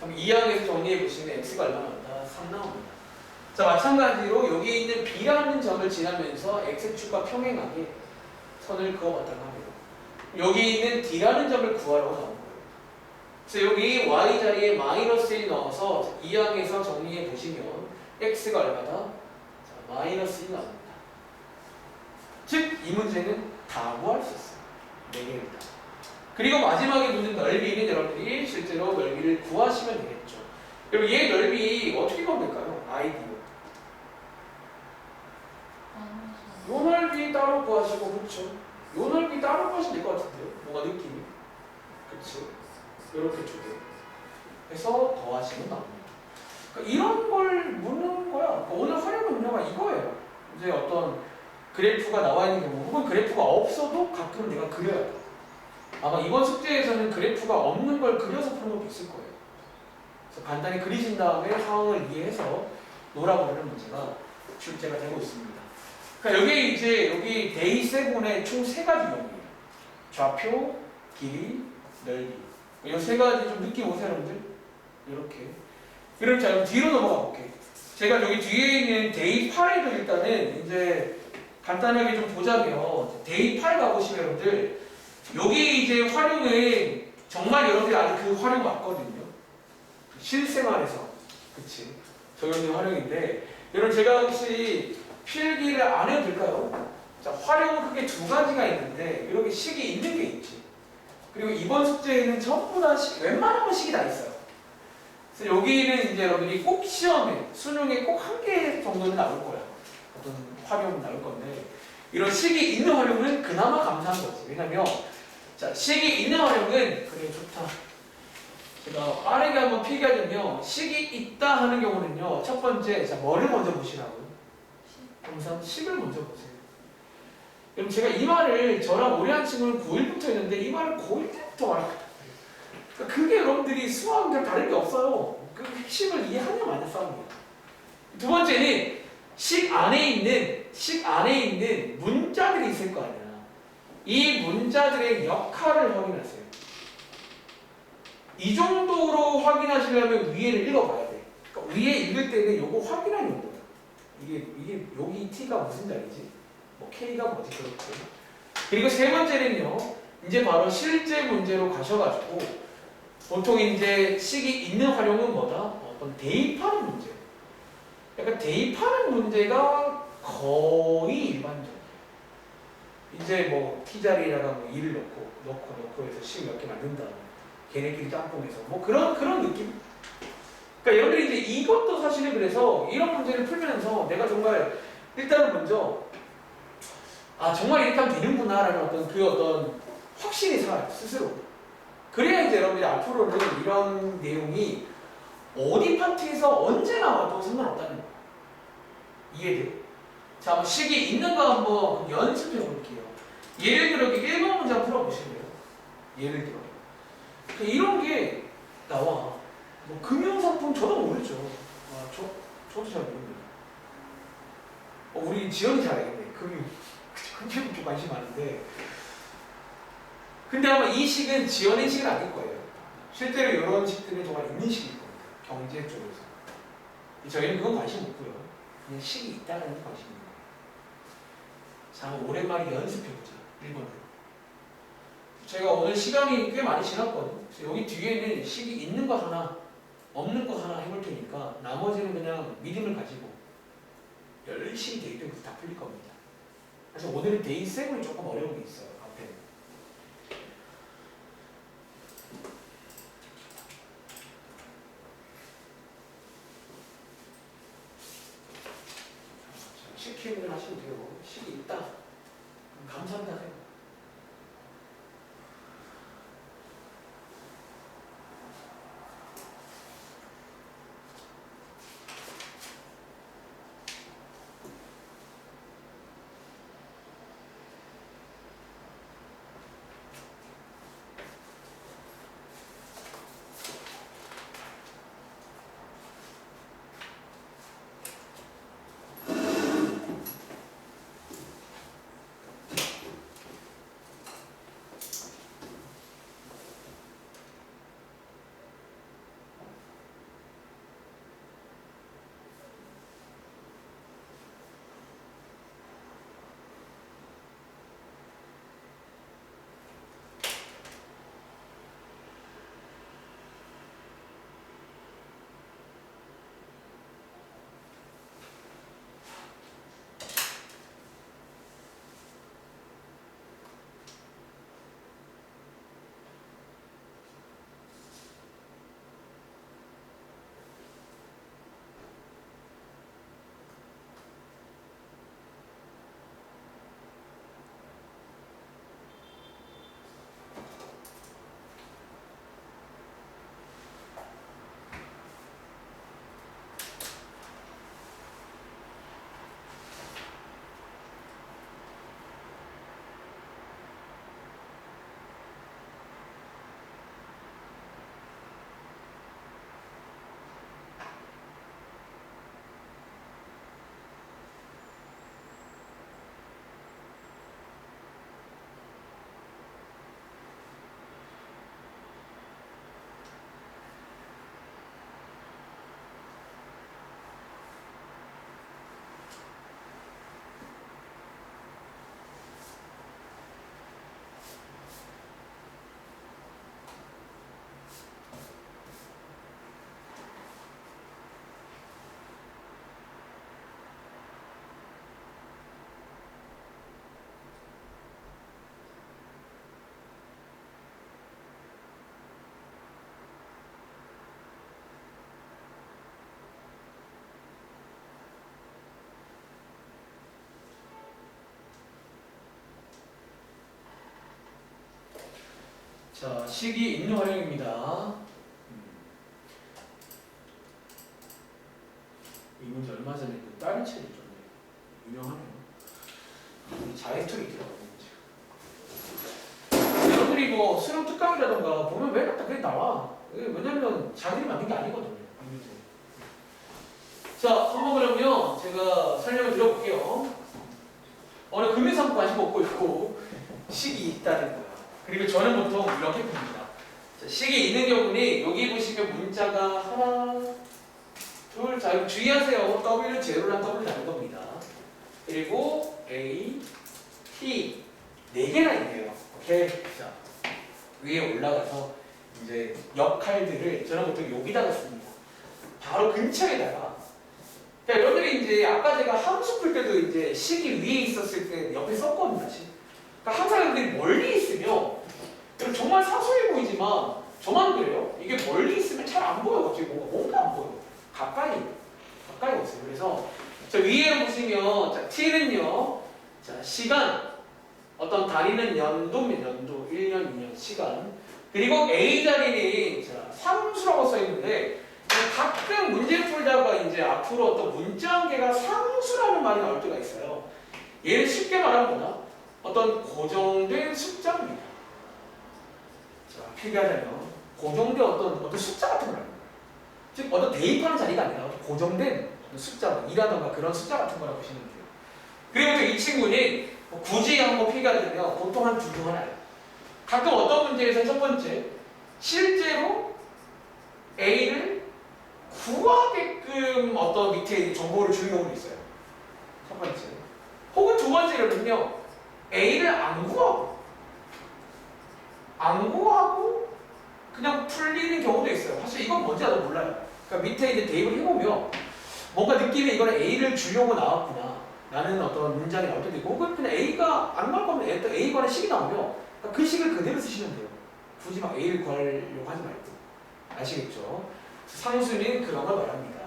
그럼 2항에서 정리해 보시면 X가 얼마 나온다? 3 나옵니다. 자 마찬가지로 여기 있는 B라는 점을 지나면서 X축과 평행하게 선을 그어봤다고 합니다. 여기 있는 D라는 점을 구하라고 나온 거예요. 그래서 여기 Y 자리에 마이너스 1 넣어서 2항에서 정리해 보시면 X가 얼마다? 자, 마이너스 1 나옵니다. 즉, 이 문제는 다 구할 수 있어요. 4개입니다. 그리고 마지막에 묻는 넓이는 여러분들이 실제로 넓이를 구하시면 되겠죠. 그럼 얘 넓이 어떻게 구하면 될까요? 아이디어. 나눠서. 요 넓이 따로 구하시고, 그렇죠? 요 넓이 따로 구하시면 될 것 같은데요? 뭔가 느낌이. 그렇죠? 이렇게 두 개. 해서 더하시면 나옵니다. 그러니까 이런 걸 묻는 거야. 그러니까 오늘 활용 문제가 이거예요. 이제 어떤 그래프가 나와 있는 경우, 혹은 그래프가 없어도 가끔은 내가 그려야 돼. 아마 이번 숙제에서는 그래프가 없는 걸 그려서 푸는 것도 있을 거예요. 그래서 간단히 그리신 다음에 상황을 이해해서 놀아보려는 문제가 출제가 되고 있습니다. 그러니까 여기 이제 여기 데이 세븐의 총 3가지 유형이에요. 좌표, 길이, 넓이. 이 3가지 좀 느낌 오세요, 여러분들? 이렇게. 그럼 자, 뒤로 넘어가 볼게요. 제가 여기 뒤에 있는 데이 8에도 일단은 이제 간단하게 좀 보자면 데이 8 가보시면 여러분들 여기 이제 활용은 정말 여러분들이 아직 그 활용 맞거든요. 실생활에서. 그치? 적용된 활용인데 여러분 제가 혹시 필기를 안 해도 될까요? 자, 활용은 크게 2가지가 있는데 이렇게 식이 있는 게 있지. 그리고 이번 숙제에는 전부 다 웬만하면 식이 다 있어요. 그래서 여기는 이제 여러분이 꼭 시험에, 수능에 꼭 1개 정도는 나올 거야. 어떤 활용은 나올 건데 이런 식이 있는 활용은 그나마 감사한 거지. 왜냐면 자, 식이 있는 활용은 그래 좋다. 제가 빠르게 한번 필기하자면 식이 있다 하는 경우는요. 첫 번째, 자, 뭐를 먼저 보시라고요? 항상 식을 먼저 보세요. 그럼 제가 이 말을 저랑 오래 한 친구는 고1부터 했는데 이 말을 고1 때부터 말했거든요. 그러니까 그게 여러분들이 수학이랑 다른 게 없어요. 그 핵심을 이해하냐 마냐 싸움이에요. 두 번째는 식 안에 있는 문자들이 있을 거 아니야. 이 문자들의 역할을 확인하세요. 이 정도로 확인하시려면 위에를 읽어봐야 돼. 그러니까 위에 읽을 때는 요거 확인하는 용도야. 이게 여기 T가 무슨 자리지? 뭐 K가 뭐지 그렇고. 그리고 세 번째는요. 이제 바로 실제 문제로 가셔가지고 보통 이제 식이 있는 활용은 뭐다? 어떤 대입하는 문제. 약간 대입하는 문제가 거의 일반적이에요. 이제 뭐 T자리에다가 뭐 2를 넣고 해서 식 몇 개 만든다. 걔네끼리 짬뽕해서 뭐 그런 느낌? 그러니까 여러분들이 이제 이것도 사실은 그래서 이런 문제를 풀면서 내가 정말 일단은 먼저 아 정말 이렇게 하면 되는구나라는 어떤 확신이 생겨요 스스로. 그래야 이제 여러분들이 앞으로는 이런 내용이 어디 파트에서 언제 나와도 상관없다는 거예요. 이해돼요? 자, 한번 식이 있는 거 한번 연습해 볼게요. 예를 들어 이렇게 1번 문제 한번 풀어보실래요? 예를 들어 이런 게 나와. 뭐 금융상품 저도 모르죠. 아, 저도 잘 모릅니다. 우리 지연이 잘 알겠네. 금융 좀 관심 많은데. 근데 아마 이 식은 지연의 식은 아닐 거예요. 실제로 이런 식들은 정말 있는 식일 겁니다. 경제 쪽에서. 저희는 그건 관심 없고요. 그냥 식이 있다는 게 관심입니다. 자, 한번 오랜만에 연습해보자. 1번으로. 제가 오늘 시간이 꽤 많이 지났거든요. 그래서 여기 뒤에는 식이 있는 거 하나, 없는 거 하나 해볼 테니까 나머지는 그냥 믿음을 가지고 열심히 데이트해서 다 풀릴 겁니다. 그래서 오늘은 데이 7이 조금 어려운 게 있어요. 앞에. 시키는 하시면 돼요. 식이 있다. 그럼 감사합니다. 해요. 자, 식이 있는 활용입니다. 이 문제 얼마 전에 그 다른 책이 좀 유명하네요. 자해투리 들어가는 문제. 여러분들이 뭐 수능 특강이라던가 보면 왜 갖다 그게 나와. 왜냐면 자기들이 만든 게 아니거든요. 이 문제. 자, 한번 그러면 제가 설명을 드려볼게요. 오늘 금융상품 관심 없고 있고 식이 있다는 거야. 그리고 저는 보통 이렇게 봅니다. 자, 식이 있는 경우는 여기 보시면 문자가 하나, 둘, 자 이거 주의하세요. W 제로랑 W 나눈 겁니다. 그리고 A, T 네 개나 있네요. 오케이. 자 위에 올라가서 이제 역할들을 저는 보통 여기다가 씁니다. 바로 근처에다가. 그러니까 여러분들이 이제 아까 제가 함수 풀 때도 이제 식이 위에 있었을 때 옆에 썼거든요. 다시. 그러니까 항상 여러분들이 멀리 있으면 정말 사소해 보이지만 저만 그래요. 이게 멀리 있으면 잘 안 보여. 갑자기 뭔가 안 보여. 가까이 오세요. 그래서 저 위에 보시면 자, t는요. 자, 시간 어떤 단위는 연도 1년, 2년 시간. 그리고 A 자리는 자, 상수라고 써 있는데 가끔 문제 풀다가 이제 앞으로 어떤 문자 한 개가 상수라는 말이 나올 때가 있어요. 얘를 쉽게 말하면 뭐냐? 어떤 고정된 숫자입니다. 자, 필기하자면 고정된 어떤 숫자 같은 거랍니다. 즉 어떤 대입하는 자리가 아니라 어떤 고정된 숫자, 2라던가 그런 숫자 같은 거라고 보시면 돼요. 그리고 또 이 친구는 굳이 한번 필기하자면 보통 한 두 중 하나예요. 가끔 어떤 문제에서 첫 번째 실제로 A를 구하게끔 어떤 밑에 정보를 주는 경우도 있어요. 첫 번째. 혹은 두 번째로는요. A를 안 구하고 그냥 풀리는 경우도 있어요. 사실 이건 뭔지 나도 몰라요. 그러니까 밑에 이제 대입을 해보면 뭔가 느낌이 이거는 A를 주려고 나왔구나. 라는 어떤 문장이 나올 때도 있고 혹은 그냥 A가 안 나올 거면 A 관한 식이 나오면 그 식을 그대로 쓰시면 돼요. 굳이 막 A를 구하려고 하지 말고. 아시겠죠? 상수는 그런 걸 말합니다.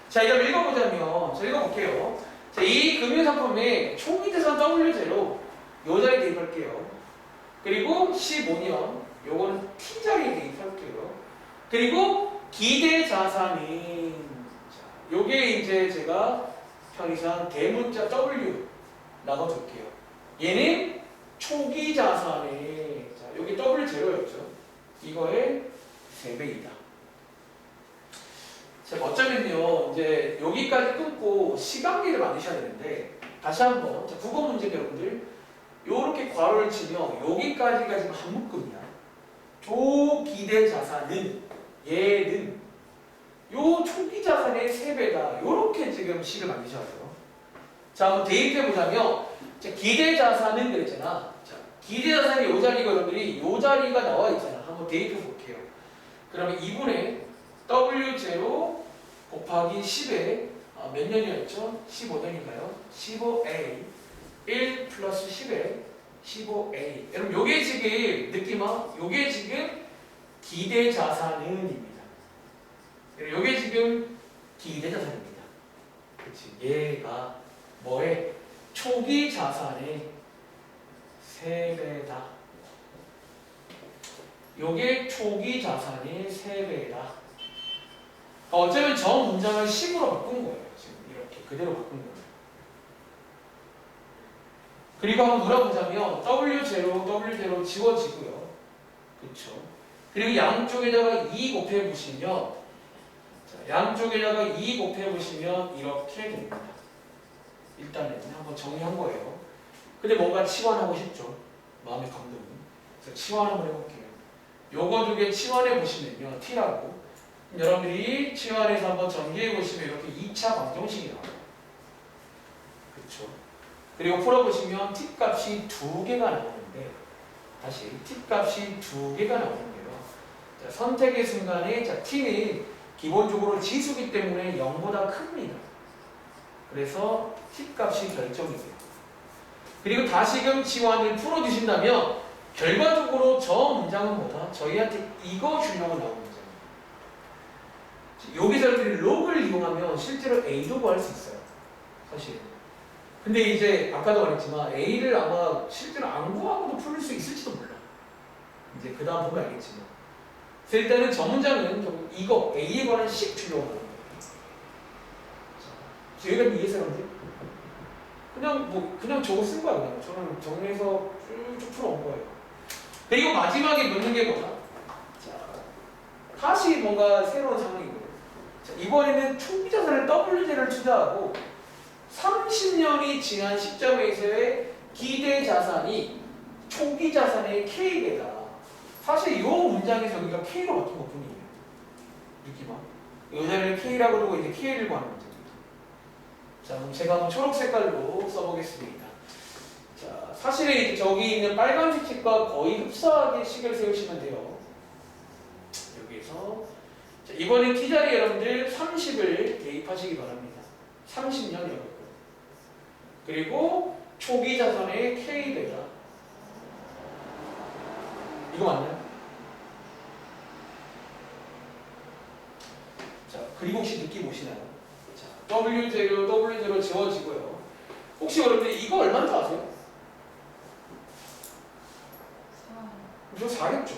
자, 이걸 읽어보자면, 자, 읽어볼게요. 자, 이 금융상품의 초기대선 W0, 요 자리에 대입할게요. 그리고 15년, 요거는 T자리에 대입할게요. 그리고 기대자산인, 자, 요게 이제 제가 편의상 대문자 W라고 줄게요. 얘는 초기자산의, 자, 요게 W0였죠. 이거의 3배이다. 자, 어쩌면요, 이제 여기까지 끊고 시간계를 만드셔야 되는데, 다시 한번, 자, 국어 문제 여러분들, 요렇게 괄호를 치면 여기까지가 지금 한 묶음이야. 조기대 자산은, 얘는, 요 초기 자산의 3배다. 요렇게 지금 식을 만드셔야 돼요. 자, 한번 대입해보자면, 자, 기대 자산은 그랬잖아. 자, 기대 자산이 요 자리가 여러분들이 요 자리가 나와 있잖아. 한번 대입해볼게요. 그러면 2분의 W0 곱하기 10에 몇 년이었죠? 15년인가요? 15A 1 플러스 10에 15A. 여러분 요게 지금 느낌아? 요게 지금 기대자산은입니다. 요게 지금 기대자산입니다. 그치? 얘가 뭐에? 초기 자산의 3배다. 요게 초기 자산의 3배다. 어쩌면 저 문장을 식으로 바꾼 거예요. 지금 이렇게 그대로 바꾼 거예요. 그리고 한번 물어보자면 W0 지워지고요. 그쵸? 그리고 양쪽에다가 2 곱해보시면 양쪽에다가 2 곱해보시면 이렇게 됩니다. 일단은 한번 정리한 거예요. 근데 뭔가 치환하고 싶죠? 마음의 감동은. 그래서 치환 한번 해볼게요. 요거 두 개 치환해보시면요. T라고. 여러분들이 치환해서 한번 전개해보시면 이렇게 2차 방정식이 나와요. 그쵸? 그리고 풀어보시면 T값이 2개가 나오는데 다시 T값이 2개가 나오는데요. 자, 선택의 순간에 자, T는 기본적으로 지수기 때문에 0보다 큽니다. 그래서 T값이 결정이 돼요. 그리고 다시금 치환을 풀어주신다면 결과적으로 저 문장은 뭐다? 저희한테 이거 주려고 나오는 문장입니다. 여기서 이렇게 log을 이용하면 실제로 A도 구할 수 있어요. 사실. 근데 이제 아까도 말했지만 A를 아마 실제로 안 구하고도 풀 수 있을지도 몰라. 이제 그 다음 보면 알겠지만. 그래서 일단은 저 문장은 이거 A에 관한 식 주려고 나오는 거예요. 자, 여기가 이해해서 그런지? 그냥 저거 쓴 거야. 그냥 저는 정리해서 쭉 풀어온 거예요. 그리고 마지막에 묻는 게 뭐다? 자, 다시 뭔가 새로운 상황이고. 자, 이번에는 초기 자산을 WZ를 투자하고 30년이 지난 시점에서의 기대 자산이 초기 자산의 K배다. 사실 이 문장에서 여기가 K로 바뀐 것 뿐이에요. 느낌아. 이 자리를 K라고 두고 이제 K를 구하는 문제입니다. 자, 그럼 제가 한번 초록 색깔로 써보겠습니다. 자, 사실은 저기 있는 빨간색 책과 거의 흡사하게 식을 세우시면 돼요. 대입해서 자, 이번엔 T자리 여러분들 30을 대입하시기 바랍니다. 30년 여러분. 그리고 초기 자산의 K배다. 이거 맞나요? 자, 그리고 혹시 느낌 오시나요? 자, W0 지워지고요. 혹시 여러분들 이거 얼마인지 아세요? 4. 이거 4겠죠?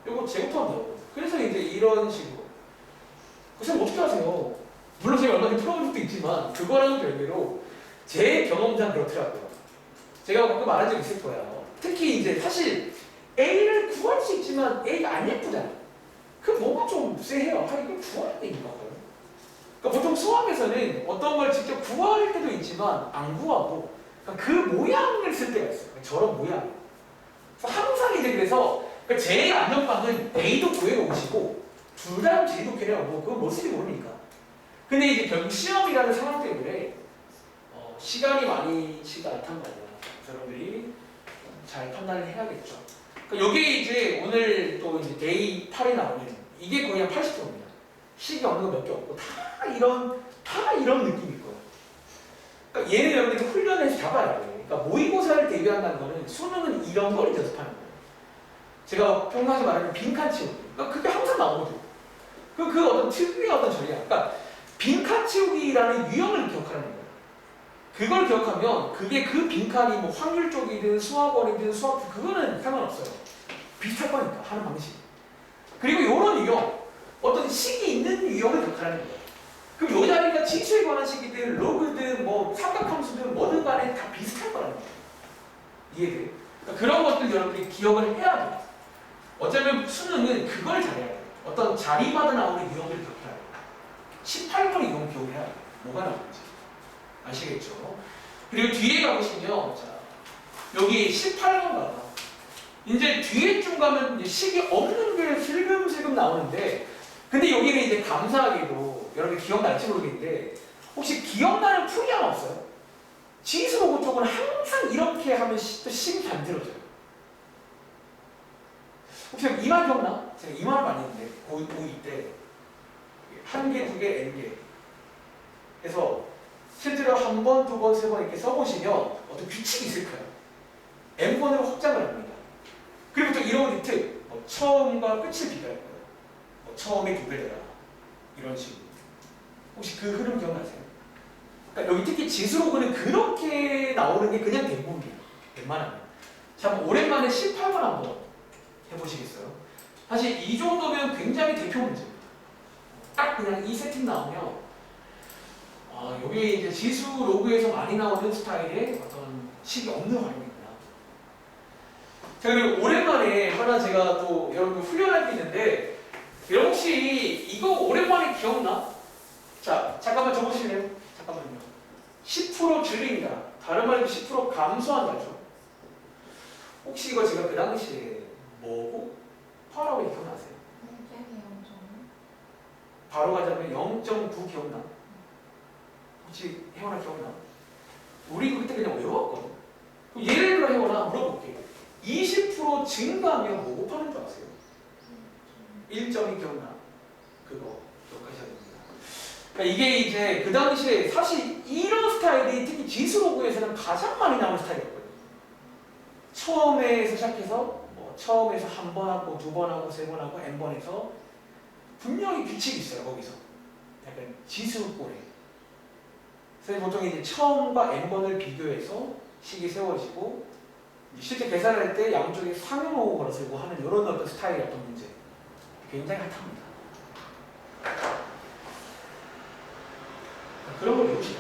이거 제곱한다고. 그래서 이제 이런 식으로. 그래서 어떻게 하세요? 물론 제가 얼마 전에 풀어본 적도 있지만 그거랑은 별개로 제 경험상 그렇더라고요. 제가 가끔 말한 적 있을 거예요. 특히 이제 사실 A를 구할 수 있지만 A가 안 예쁘잖아요. 그 뭔가 좀 쎄해요. 이걸 구하는 게 있나 봐요. 그러니까 보통 수학에서는 어떤 걸 직접 구할 때도 있지만 안 구하고 그러니까 그 모양을 쓸 때가 있어요. 저런 모양. 그래서 항상 이제 그래서 그러니까 제 안전빵은 A도 구해놓으시고 둘 다 J도 구해놓고 그건 못 쓸지 모르니까. 근데 이제 결국 시험이라는 상황 때문에 시간이 많지가 않단 말이야. 여러분들이 잘 판단을 해야겠죠. 그러니까 여기 이제 오늘 또 이제 데이 8에 나오는 이게 거의 한 80%입니다. 식이 없는 거 몇 개 없고 다 이런 느낌일 거예요. 그러니까 얘는 여러분들이 훈련해서 잡아야 돼요. 그러니까 모의고사를 대비한다는 거는 수능은 이런 걸 연습하는 거예요. 제가 평상시 말하는 빈칸 치우기. 그러니까 그게 항상 나오거든요. 그 어떤 특유의 어떤 전략. 그러니까 빈칸 치우기라는 유형을 기억하는 거예요. 그걸 기억하면 그게 그 빈칸이 뭐 확률 쪽이든 수학원이든 수학 그거는 상관없어요. 비슷할 거니까 하는 방식. 그리고 이런 유형, 어떤 식이 있는 유형을 기억하는 거예요. 그럼 요 자리가 치수에 관한 식이든 로그든 뭐 삼각함수든 뭐든 간에 다 비슷할 거라는 거예요. 이해돼요? 그러니까 그런 것들 여러분들이 기억을 해야 돼요. 어쩌면 수능은 그걸 잘해야 돼요. 어떤 자리마다 나오는 유형을 기억해야 돼요. 18번의 유형 기억을 해야 돼요. 뭐가 나오는지. 아시겠죠? 그리고 뒤에 가보시면 자 여기 18번 가봐. 이제 뒤에 좀 가면 이제 식이 없는 게 슬금슬금 나오는데 근데 여기는 이제 감사하게도 여러분 기억날지 모르겠는데 혹시 기억나는 풀이 하나 없어요? 지수로그 쪽은 항상 이렇게 하면 또 식이 안 들어져요. 혹시 이만 기억나? 제가 이만을 많이 했는데 고2 때 한 개, 두 개, n 개 해서 실제로 한 번, 두 번, 세 번 이렇게 써보시면 어떤 규칙이 있을 거예요. n번으로 확장을 합니다. 그리고 또 이런 팁, 처음과 끝을 비교할 거예요. 처음에 두 배 되라. 이런 식으로. 혹시 그 흐름 기억나세요? 그러니까 여기 특히 지수로그는 그렇게 나오는 게 그냥 대부분이에요. 웬만하면. 자, 한번 오랜만에 18번 한번 해보시겠어요? 사실 이 정도면 굉장히 대표 문제입니다. 딱 그냥 이 세팅 나오면 여기 이제 지수 로그에서 많이 나오는 스타일의 어떤 식이 없는 활용이구나. 자, 그리고 오랜만에 하나 제가 또 여러분 훈련할 게 있는데, 여러분 혹시 이거 오랜만에 기억나? 자, 잠깐만 적으실래요? 잠깐만요. 10% 줄입니다. 다른 말로 10% 감소한다죠. 혹시 이거 제가 그 당시에 뭐고? 파라고 기억나세요? 바로 가자면 0.9 기억나? 혹시 혜원아 기억나? 우리 그때 그냥 외웠거든. 예를 들어 혜원아 물어볼게. 20% 증가하면 뭐 곱하는 줄 아세요? 1점이 기억나? 그거 기억하셔야 됩니다. 그러니까 이게 이제 그 당시에 사실 이런 스타일이 특히 지수로그에서는 가장 많이 나오는 스타일이었거든요. 처음에서 시작해서 처음에서 한 번 하고 두 번 하고 세 번 하고 n번 해서 분명히 규칙이 있어요. 거기서 약간 지수꼴에. 그래서 보통 이제 처음과 n번을 비교해서 식이 세워지고 실제 계산할 때 양쪽에 상용호흡을 걸어서 하는 이런 어떤 스타일의 어떤 문제 굉장히 핫합니다. 그런 걸 배우시죠.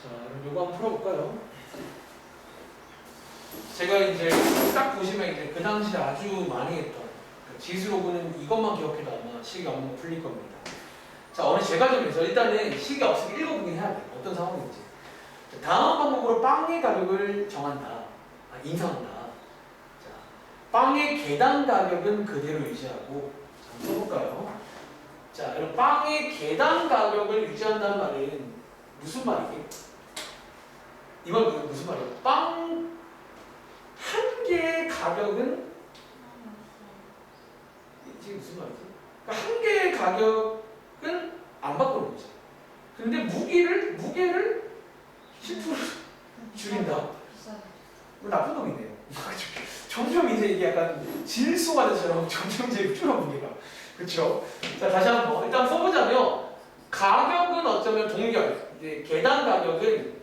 자, 그럼 요거 한번 풀어볼까요? 제가 이제 딱 보시면 이제 그 당시에 아주 많이 했던 그 지수로그는 이것만 기억해도 아마 식이 없는 거 풀릴 겁니다. 자, 어느 제과점에서 일단은 식이 없으면 읽어보긴 해야 돼요. 어떤 상황인지. 자, 다음 방법으로 빵의 가격을 정한다. 인상한다. 자, 빵의 계단 가격은 그대로 유지하고 자, 한번 써볼까요? 자, 그럼 빵의 계단 가격을 유지한다는 말은 무슨 말이게? 이 말 무슨 말이에요? 빵 한 개의 가격은 이게 무슨 말이지? 그러니까 한 개의 가격은 안 바꾸는 거지. 근데 무게를 10% 줄인다. 비싸게. 이거 나쁜 놈이네요. 점점 이제 이게 약간 질소가처럼 점점 이제 줄어 무게가. 그렇죠? 자, 다시 한번 일단 써보자면 가격은 어쩌면 동결. 이제 계단 가격은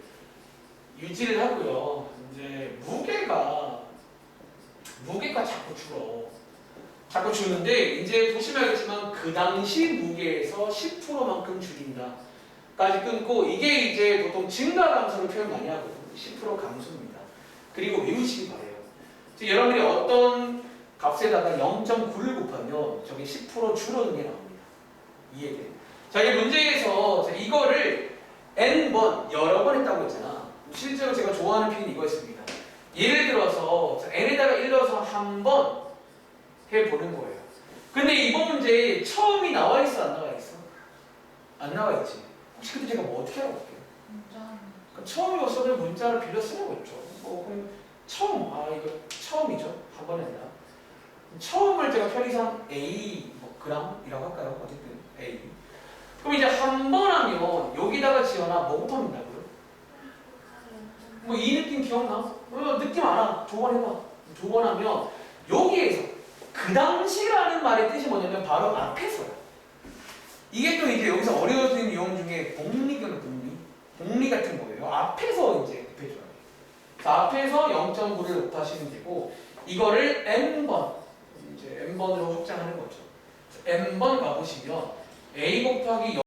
유지를 하고요. 이제 무게가 자꾸 줄어. 자꾸 주는데 이제 보시면 알겠지만 그 당시 무게에서 10%만큼 줄인다까지 끊고 이게 이제 보통 증가 감소를 표현 많이 하거든요. 10% 감소입니다. 그리고 외우시기 바래요. 여러분들이 어떤 값에다가 0.9를 곱하면 저게 10% 줄어든 게 나옵니다. 이해돼? 자, 이 문제에서 이거를 n번 여러 번 했다고 했잖아. 실제로 제가 좋아하는 표현이 이거였습니다. 예를 들어서 n에다가 1넣어서 한 번 해보는 거예요. 근데 이번 문제에 처음이 나와 있어, 안 나와 있어? 안 나와 있지. 혹시 그때 제가 뭐 어떻게 하라고 할게요? 그러니까 처음이 없어도 문자를 빌려 쓰라고 했죠. 그럼 처음, 이거 처음이죠. 한 번이 아니라. 처음을 제가 편의상 A g이라고 할까요? 어쨌든 A. 그럼 이제 한 번 하면 여기다가 지어놔 뭐 곱합니다고요? 뭐 이 느낌 기억나? 느낌 알아. 조번해봐. 조번하면 여기에서 그 당시라는 말의 뜻이 뭐냐면 바로 앞에서야. 이게 또 이제 여기서 어려워지는 용어 중에 복리교는 복리 같은 거예요. 앞에서 이제 곱해줘야 돼. 자, 앞에서 0.9를 곱하시면 되고 이거를 n번 이제 n번으로 확장하는 거죠. n번 가보시면 a 곱하기